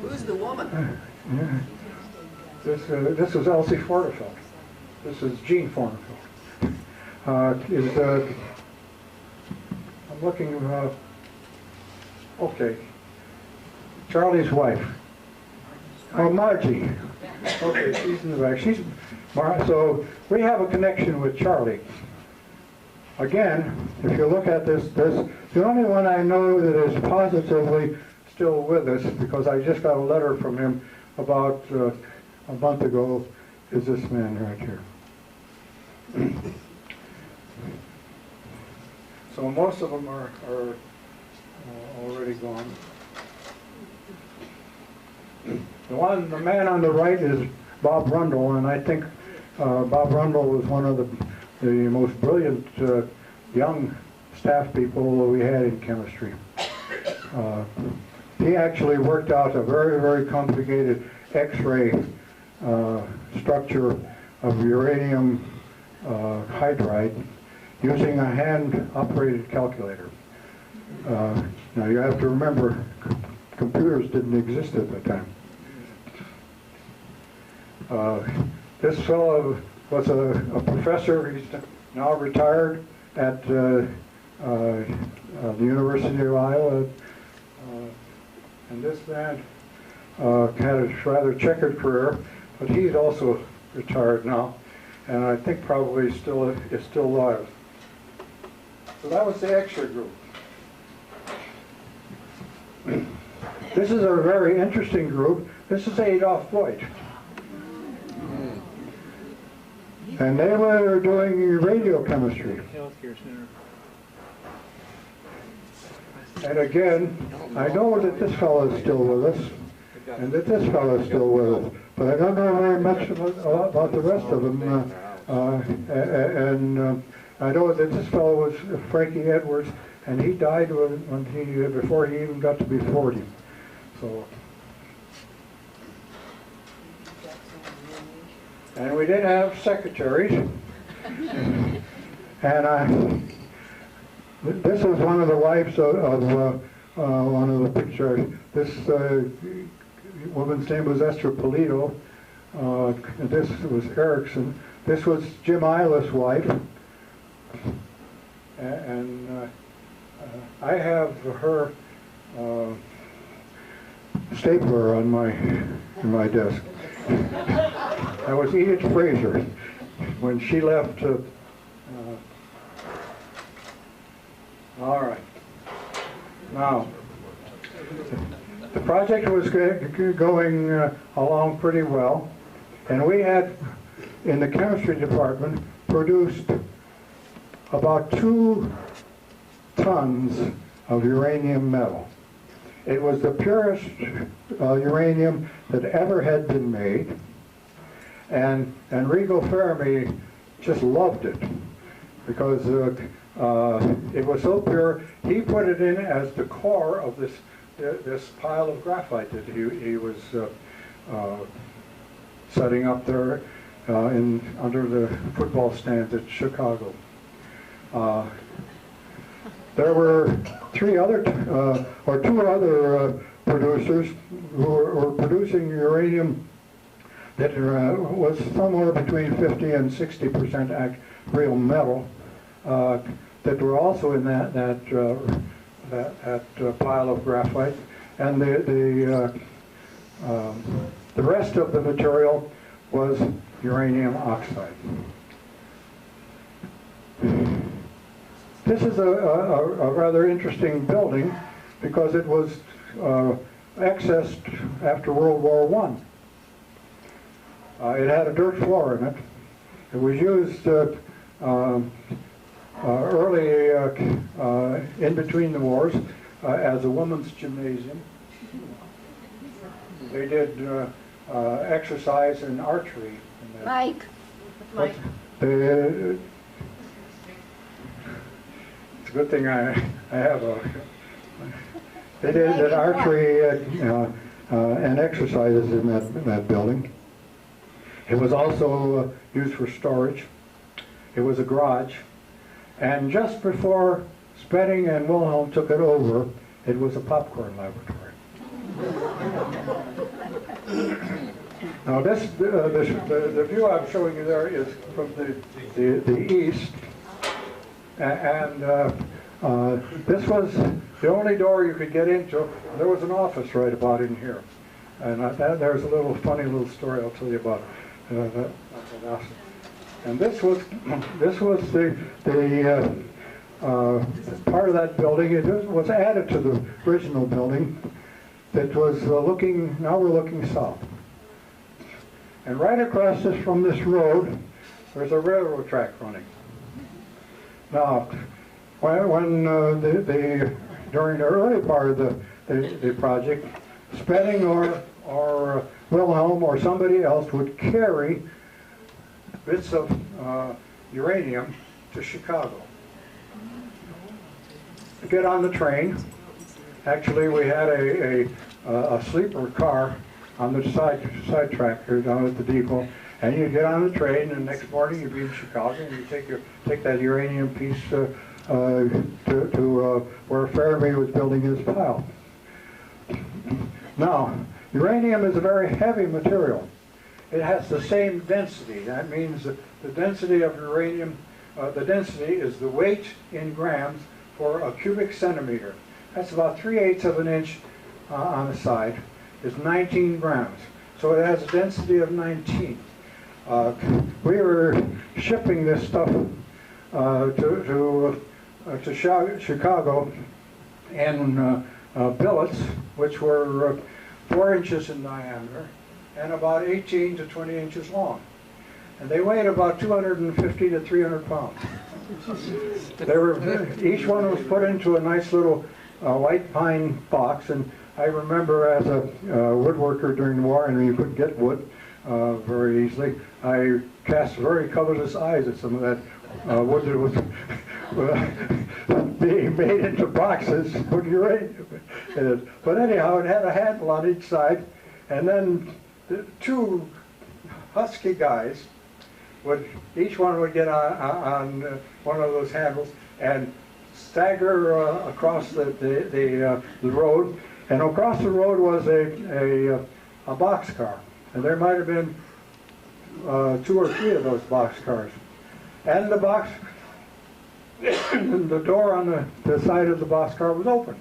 Who's the woman? This is Elsie Fortefeld. This is Jean Fortefeld. I'm looking, okay, Charlie's wife. Oh, Margie. Okay, she's in the back. So we have a connection with Charlie. Again, if you look at this, the only one I know that is positively still with us, because I just got a letter from him about a month ago, is this man right here. So most of them are already gone. The man on the right is Bob Rundle, and I think Bob Rundle was one of the most brilliant young staff people we had in chemistry. He actually worked out a very, very complicated X-ray structure of uranium hydride using a hand-operated calculator. Now you have to remember, computers didn't exist at the time. This fellow was a professor. He's now retired at the University of Iowa. And this man had a rather checkered career, but he's also retired now, and I think probably is still alive. So that was the extra group. This is a very interesting group. This is Adolf Voigt. And they were doing radiochemistry. Healthcare center. And again, I know that this fellow is still with us, and that this fellow is still with us, but I don't know very much about the rest of them. I know that this fellow was Frankie Edwards, and he died before he even got to be 40. So, and we did have secretaries, and this is one of the wives of one of the pictures. This woman's name was Esther Polito. This was Erickson. This was Jim Isla's wife. And I have her stapler on my desk. That was Edith Fraser when she left. All right. Now, the project was going along pretty well, and we had, in the chemistry department, produced about 2 tons of uranium metal. It was the purest uranium that ever had been made, and Rigo Fermi just loved it because it was so pure. He put it in as the core of this pile of graphite that he was setting up there under the football stands at Chicago. There were 2 other producers who were producing uranium that was somewhere between 50 and 60% real metal, that were also in that pile of graphite, and the rest of the material was uranium oxide. This is a rather interesting building because it was accessed after World War I. It had a dirt floor in it. It was used early in between the wars as a women's gymnasium. They did exercise and archery. Mike. It's a good thing I have they did archery and exercises in that building. It was also used for storage. It was a garage. And just before Spedding and Wilhelm took it over, it was a popcorn laboratory. Now the view I'm showing you there is from the east, and this was the only door you could get into. There was an office right about in here, and there's a funny little story I'll tell you about. And this was the part of that building. It was added to the original building that was now we're looking south. And right across from this road, there's a railroad track running. Now, when during the early part of the project, Spedding or Wilhelm or somebody else would carry bits of uranium to Chicago. To get on the train, actually we had a sleeper car on the side track here down at the depot, and you get on the train, and the next morning you'd be in Chicago, and you take that uranium piece to where Fermi was building his pile. Now, uranium is a very heavy material. it has the same density. That means that the density of uranium, the density is the weight in grams for a cubic centimeter. That's about 3/8 of an inch on the side. Is 19 grams. So it has a density of 19. We were shipping this stuff to Chicago in billets, which were 4 inches in diameter and about 18 to 20 inches long. And they weighed about 250 to 300 pounds. They were, each one was put into a nice little white pine box, and I remember as a woodworker during the war, and you couldn't get wood very easily, I cast very covetous eyes at some of that wood that was being made into boxes with uranium. But anyhow, it had a handle on each side, and then the 2 husky guys each one would get on one of those handles and stagger across the road. And across the road was a boxcar, and there might have been 2 or 3 of those boxcars. And the door on the side of the boxcar was open.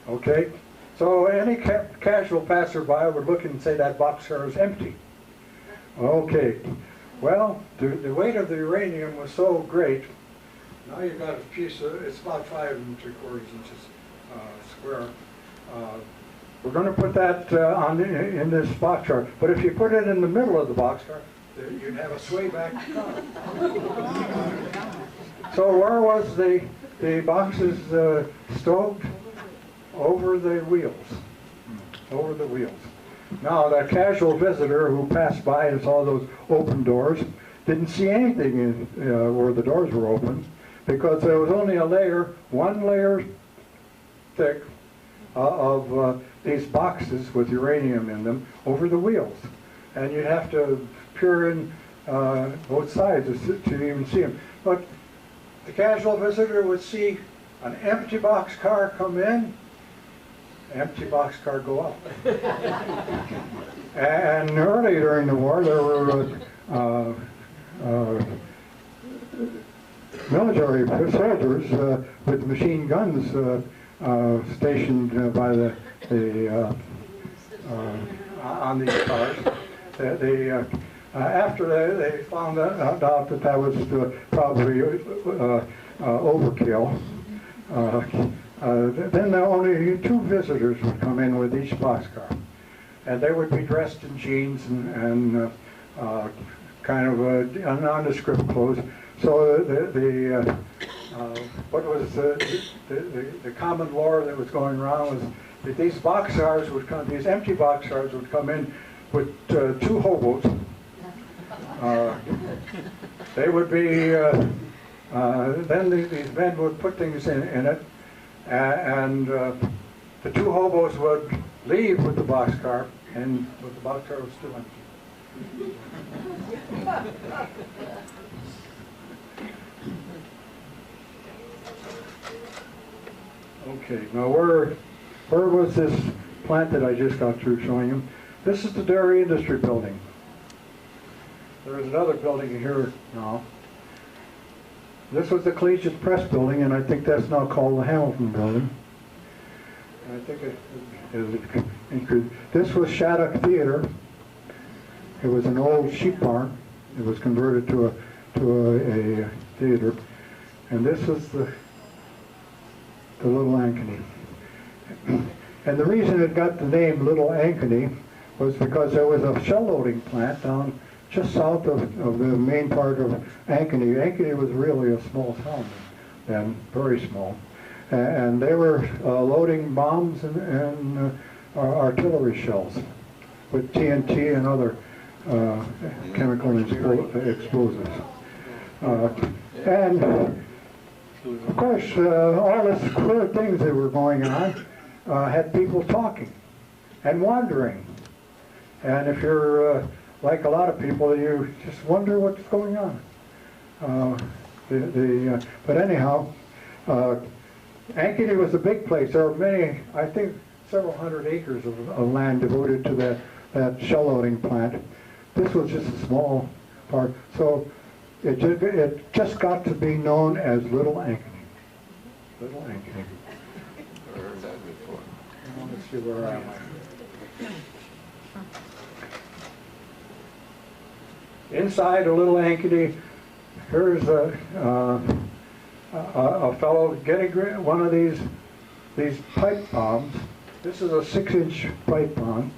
Okay, so any casual passerby would look and say that boxcar is empty. Okay, well, the weight of the uranium was so great. Now you've got a piece of, it's about 5 3/4 inches square. We're going to put that in this boxcar, but if you put it in the middle of the boxcar, you'd have a sway back car. So where was the boxes stowed? Over the wheels. Over the wheels. Now, that casual visitor who passed by and saw those open doors didn't see anything where the doors were open, because there was only a layer, 1 layer thick, of these boxes with uranium in them over the wheels. And you'd have to peer in both sides to even see them. But the casual visitor would see an empty boxcar come in, empty boxcar go out. And early during the war, there were military soldiers with machine guns stationed by on these cars. After they found out that was probably overkill, then only 2 visitors would come in with each boxcar, and they would be dressed in jeans and kind of nondescript clothes. So what was the common lore that was going around was that these boxcars would come, these empty boxcars would come in with 2 hobos. They would be then these men would put things in it, and the 2 hobos would leave with the boxcar, and the boxcar was still empty. Okay, now where was this plant that I just got through showing you? This is the Dairy Industry Building. There is another building here now. This was the Collegiate Press Building, and I think that's now called the Hamilton Building. And I think this was Shattuck Theater. It was an old sheep barn. It was converted to a theater. And this was the Little Ankeny. And the reason it got the name Little Ankeny was because there was a shell loading plant down just south of the main part of Ankeny. Ankeny was really a small town then, very small. And they were loading bombs and artillery shells with TNT and other chemical explosives. And of course, all these queer things that were going on had people talking and wondering. And if you're like a lot of people, you just wonder what's going on. But anyhow, Ankeny was a big place. There were many, I think, several hundred acres of land devoted to that shell loading plant. This was just a small part. So it just got to be known as Little Ankeny. Little Ankeny. I heard that before. Let's see where I am. Inside a Little Ankeny, here's a fellow getting one of these pipe bombs. This is a 6-inch pipe bomb,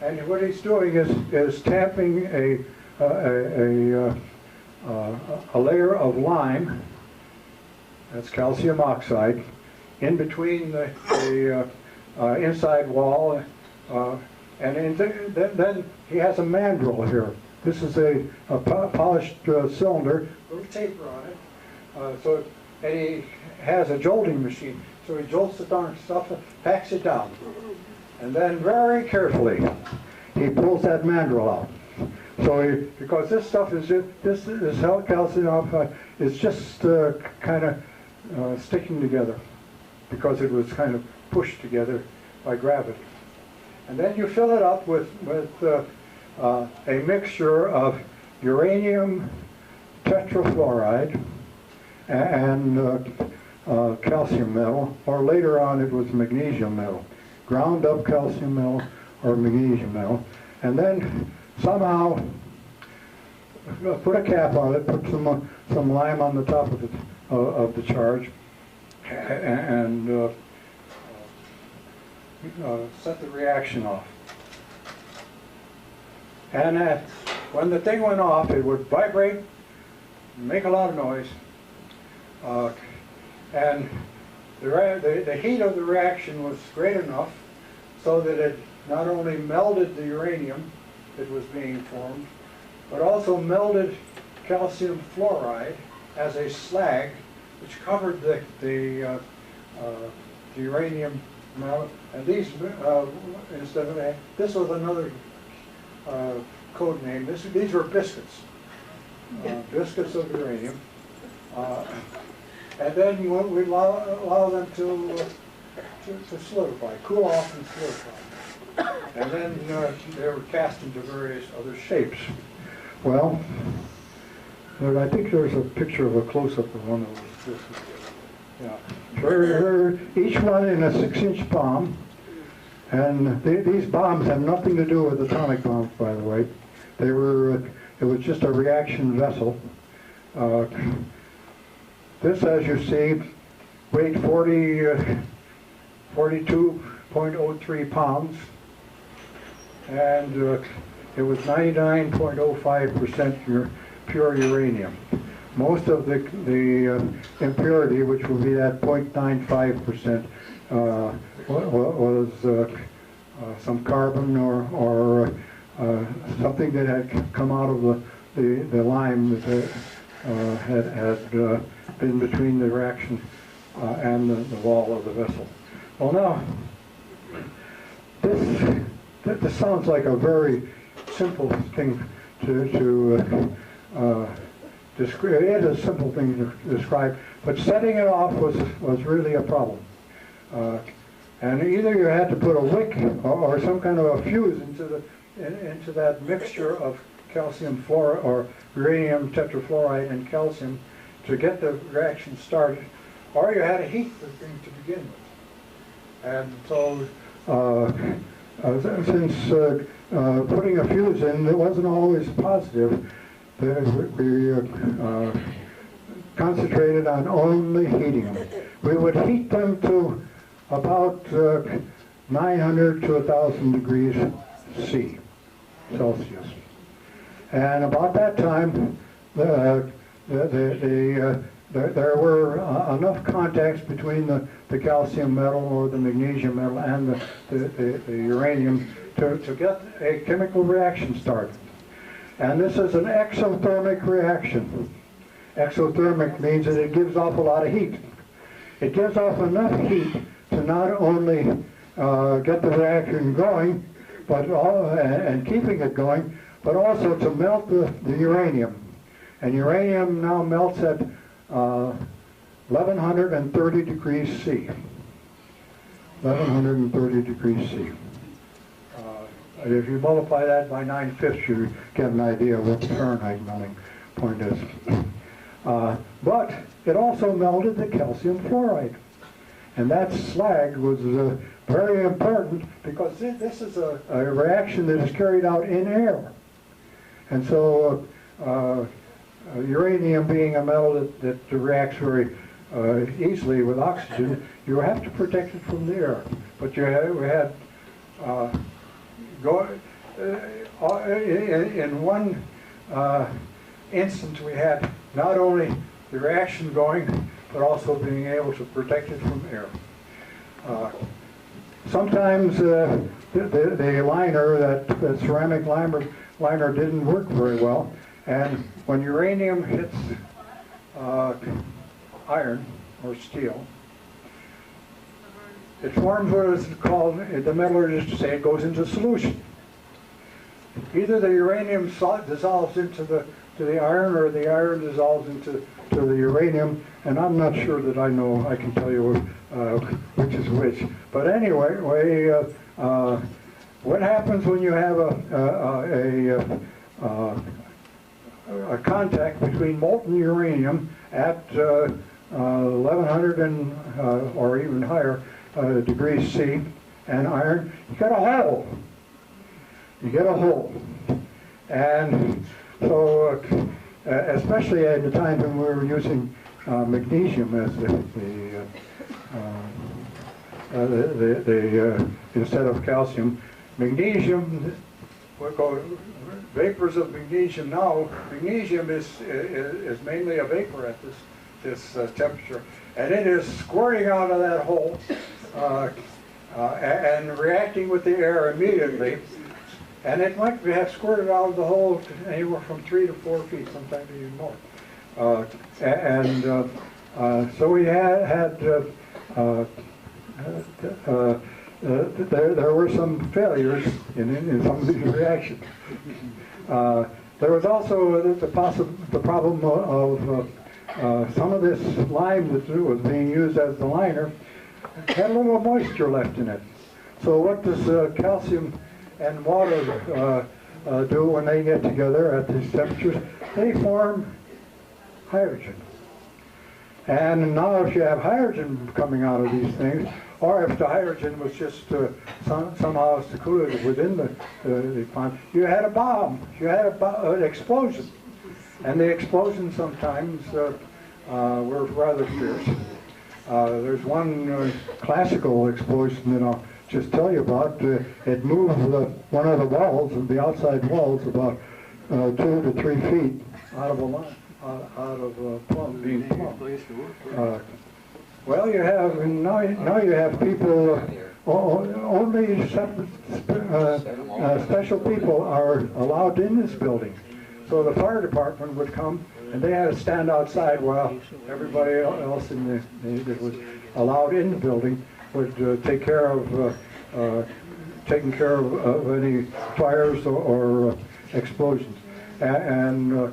and what he's doing is tamping a layer of lime, that's calcium oxide, in between the inside wall, and then he has a mandrel here. This is a polished cylinder, little taper on it. And he has a jolting machine. So he jolts the darn stuff, packs it down. And then very carefully, he pulls that mandrel out. So because this stuff is calcium oxide is just kind of sticking together because it was kind of pushed together by gravity. And then you fill it up with a mixture of uranium tetrafluoride and calcium metal, or later on it was magnesium metal, ground up calcium metal or magnesium metal, and then somehow put a cap on it, put some lime on the top of the charge, and set the reaction off. And when the thing went off, it would vibrate, make a lot of noise, and the heat of the reaction was great enough so that it not only melted the uranium that was being formed, but also melted calcium fluoride as a slag, which covered the uranium metal. And these, instead of that, this was another code name. These were biscuits, biscuits of uranium. And then we allow them to solidify, cool off and solidify. And then they were cast into various other shapes. Well, I think there's a picture of a close-up of one of those biscuits. Yeah. They're each one in a 6-inch bomb. And these bombs have nothing to do with atomic bombs, by the way. It was just a reaction vessel. This, as you see, weighed 42.03 pounds, and it was 99.05% pure uranium. Most of the impurity, which would be that 0.95%, was some carbon or something that had come out of the lime that had been between the reaction and the wall of the vessel. Well, now, this sounds like a very simple thing to describe. It is a simple thing to describe, but setting it off was really a problem. And either you had to put a wick or some kind of a fuse into that mixture of calcium fluoride or uranium tetrafluoride and calcium to get the reaction started, or you had to heat the thing to begin with. And so, since putting a fuse in, it wasn't always positive, we concentrated on only heating them. We would heat them to about 900 to 1,000 degrees Celsius. And about that time, there were enough contacts between the calcium metal or the magnesium metal and the uranium to get a chemical reaction started. And this is an exothermic reaction. Exothermic means that it gives off a lot of heat. It gives off enough heat to not only get the reaction going, but and keeping it going, but also to melt the uranium. And uranium now melts at 1130 degrees C. 1130 degrees C. If you multiply that by 9/5, you get an idea of what the Fahrenheit melting point is. But it also melted the calcium fluoride. And that slag was very important because this is a reaction that is carried out in air. And so uranium being a metal that reacts very easily with oxygen, you have to protect it from the air. But we had in one instance we had not only the reaction going, but also being able to protect it from air. Sometimes the liner, that ceramic liner didn't work very well, and when uranium hits iron or steel, it forms what is called, the metallurgists say, it goes into solution. Either the uranium dissolves into the iron, or the iron dissolves into the uranium, and I'm not sure that I can tell you which is which. But anyway, what happens when you have a contact between molten uranium at 1100 or even higher degrees C and iron? You get a hole. You get a hole. And so, especially at the time when we were using magnesium as instead of calcium, magnesium, we call it vapors of magnesium now. Magnesium is mainly a vapor at this temperature, and it is squirting out of that hole and reacting with the air immediately. And it might have squirted out of the hole anywhere from 3 to 4 feet, sometimes even more. So we there were some failures in some of these reactions. There was also the problem of some of this lime that was being used as the liner had a little moisture left in it. So what does calcium and water do when they get together at these temperatures? They form hydrogen. And now if you have hydrogen coming out of these things, or if the hydrogen was just somehow secluded within the pond, you had a bomb. You had an explosion. And the explosions sometimes were rather fierce. There's one classical explosion that I'll just tell you about. It moved one of the walls, the outside walls, about 2 to 3 feet out of a line, being plumb. Well, you have now you have people. Only special people are allowed in this building. So the fire department would come, and they had to stand outside while everybody else that was allowed in the building would take care of taking care of any fires or explosions. And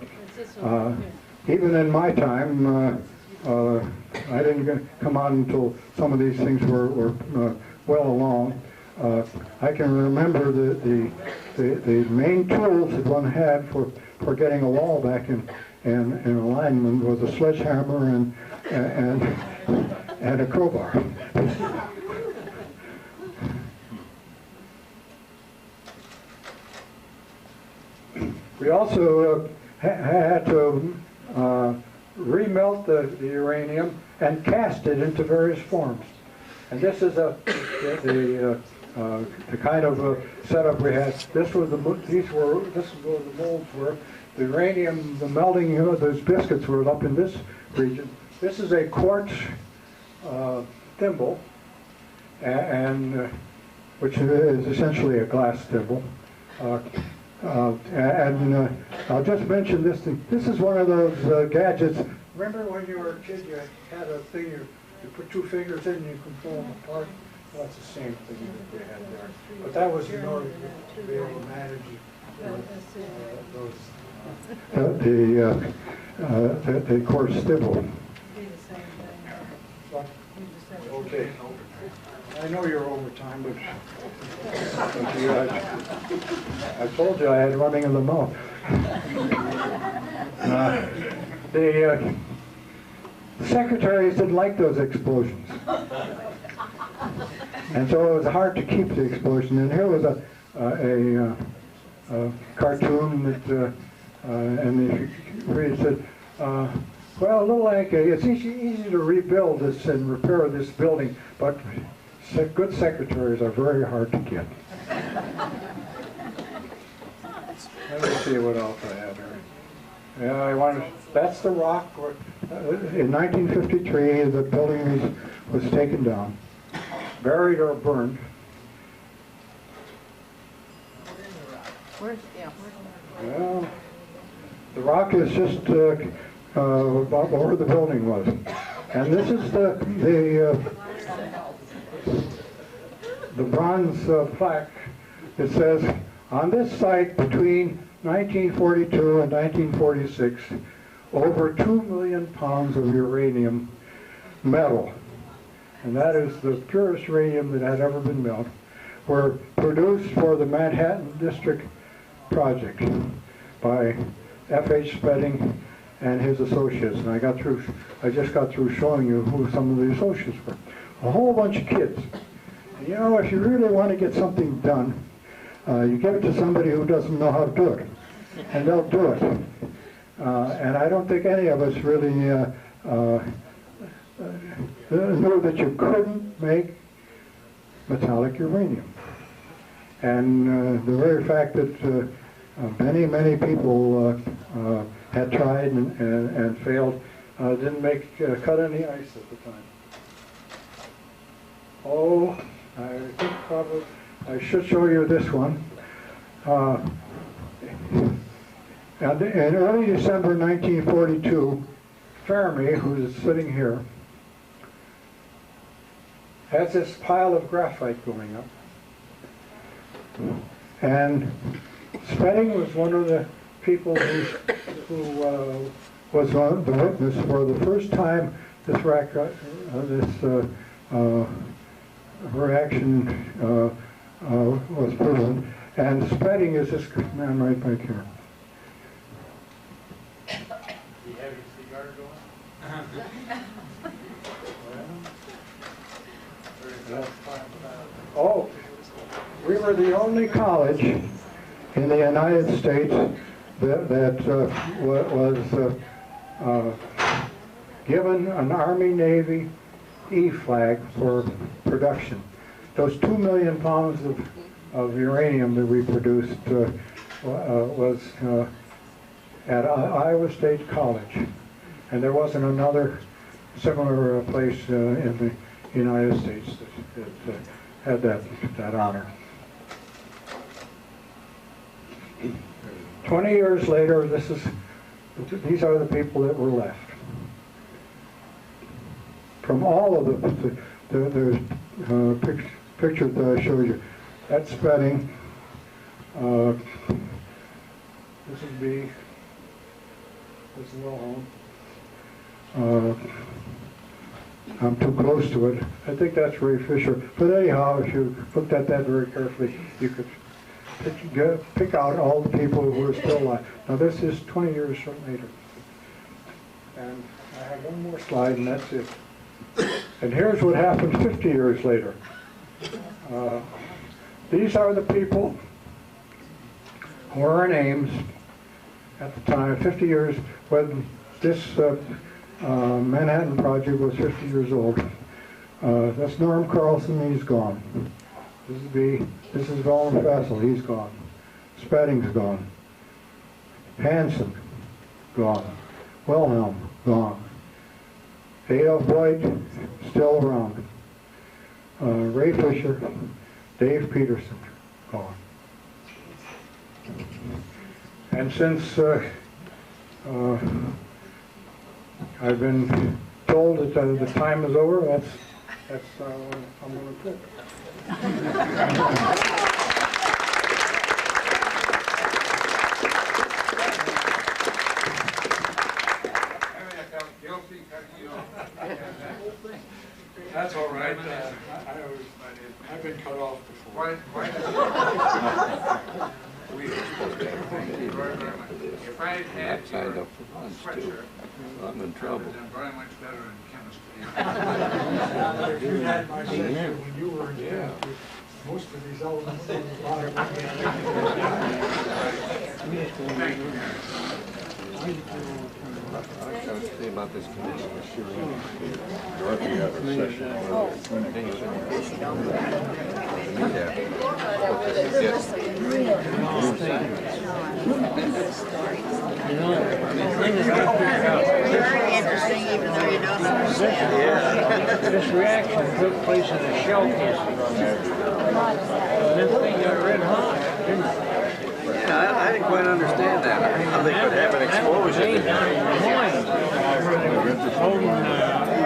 even in my time, I didn't come on until some of these things were well along. I can remember the main tools that one had for getting a wall back in alignment was a sledgehammer and a crowbar. We also had to remelt the uranium and cast it into various forms. And this is the kind of setup we had. This was this is where the molds were. The uranium, the melting, those biscuits were up in this region. This is a quartz thimble, and which is essentially a glass thimble. And I'll just mention this thing. This is one of those gadgets. Remember when you were a kid, you had a thing, you put 2 fingers in and you can pull them apart? Well, that's the same thing that they had there. But that was in order to be able to manage the quartz thimble. Okay. I know you're over time, but I told you I had running in the mouth. The secretaries didn't like those explosions. And so it was hard to keep the explosion. And here was a cartoon that, and if you read it, said, well, little like it's easy to rebuild this and repair this building, but good secretaries are very hard to get. Let me see what else I have here. Yeah, that's the rock. In 1953, the building was taken down, buried or burned. Well, the rock is just about where the building was. And this is the bronze plaque. It says, on this site between 1942 and 1946, over 2 million pounds of uranium metal, and that is the purest uranium that had ever been melted, were produced for the Manhattan District Project by F.H. Spedding and his associates. And I just got through showing you who some of the associates were. A whole bunch of kids. And you know, if you really want to get something done, you give it to somebody who doesn't know how to do it, and they'll do it. And I don't think any of us really knew that you couldn't make metallic uranium. And the very fact that many people had tried and failed didn't cut any ice at the time. Oh, I think probably I should show you this one. And in early December 1942, Fermi, who's sitting here, has this pile of graphite going up. And Spedding was one of the people who was the witness for the first time this reaction was proven. And Spedding is this man right back here. Do you have your cigar going? Oh, we were the only college in the United States that was given an Army-Navy E-flag for production. Those 2 million pounds of uranium that we produced was at Iowa State College. And there wasn't another similar place in the United States that had that honor. 20 years later, these are the people that were left. From all of the picture that I showed you, that's Spedding. This is B. This is Wilhelm. I'm too close to it. I think that's Ray Fisher. But anyhow, if you looked at that very carefully, you could pick out all the people who are still alive. Now this is 20 years later. And I have one more slide and that's it. And here's what happened 50 years later. These are the people who were in Ames at the time, 50 years when this Manhattan Project was 50 years old. That's Norm Carlson, he's gone. This is Willem Fessel, he's gone. Spedding's gone. Hansen, gone. Wilhelm, gone. A.F. White, still around. Ray Fisher, Dave Peterson, gone. And since I've been told that the time is over, that's I'm going to quit. That's all right. I've been cut off before. Why if I had Signed your up for lunch too. sweatshirt, I'm in I would trouble. have done very much better in chemistry. You had my sister when you were in chemistry. Most of these elements on the bottom. Thank you. I gotta say about this commission. Dorothy had a session. Very interesting, even though you don't understand. This reaction took place in a shell casing. This thing got red hot, didn't it? Yeah, I didn't quite understand that. How they could have an explosion.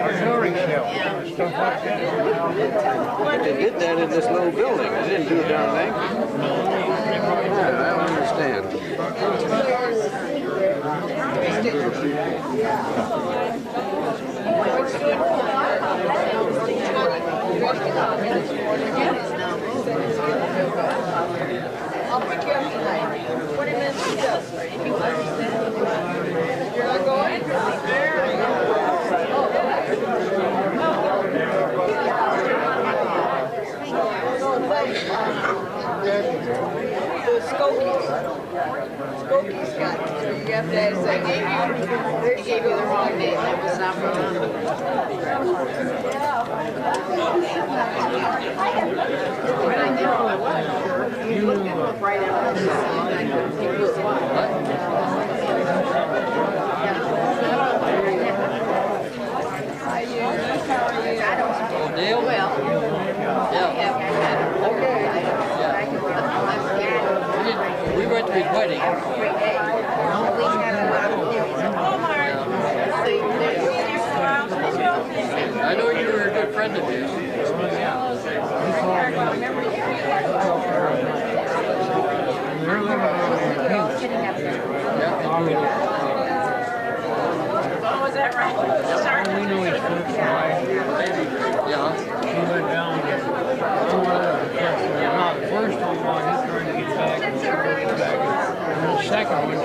Artillery shell and stuff like that. They did that in this little building. They didn't do it down there. Yeah, I don't understand. I'll pick you up tonight. 20 minutes to go. You're not going? There you go. Skokies got it. So you have to they gave you the wrong name. That was not You looked at it right out of the and I couldn't think who it was. Dale? Well, We went to his wedding. I know you were a good friend of his. Oh, is that right? We know his first wife. Yeah. She went down not the first one, he's trying to get back and and the second one,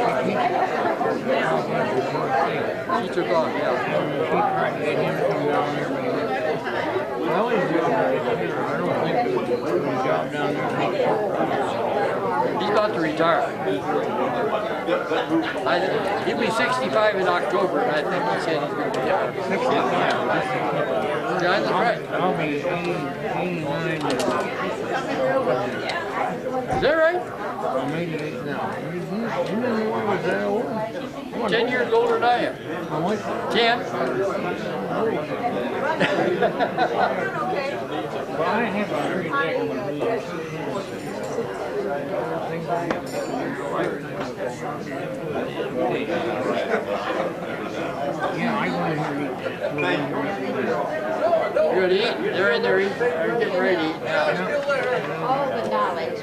She took off, yeah. she tried to get him to come down there, but he didn't. Well, he's doing it. I don't think it was a good job down there. He's about to retire. He'll be 65 in October, and I think he said he's going to retire. 65. John is right. I'll be 89. Is that right? I'm 88 now. You didn't know I was that old? 10 years older than I am. How much? 10. Well, I have a very big yeah, I want to hear you. You're going to eat? They're in there eating. They're getting ready to eat now. All the knowledge.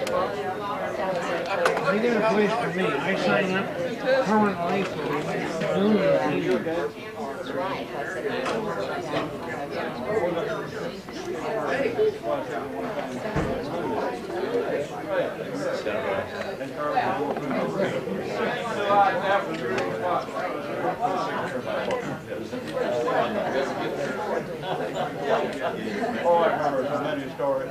They get a place for me. I sign up permanently for noon and evening. That's right. Oh, I remember the menu story.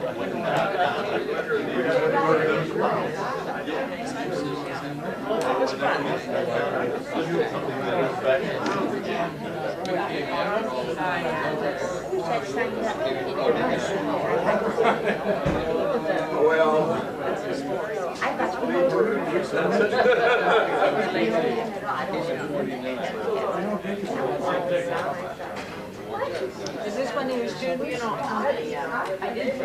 Is this when he was student? You know, I did.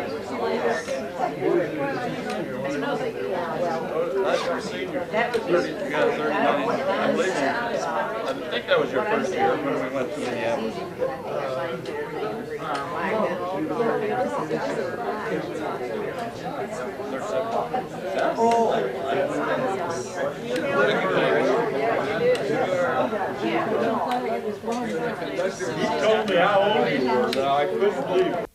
That was your You got 39. I believe I think that was your first year when we went to Minneapolis. He told me how old you were, now I couldn't believe it.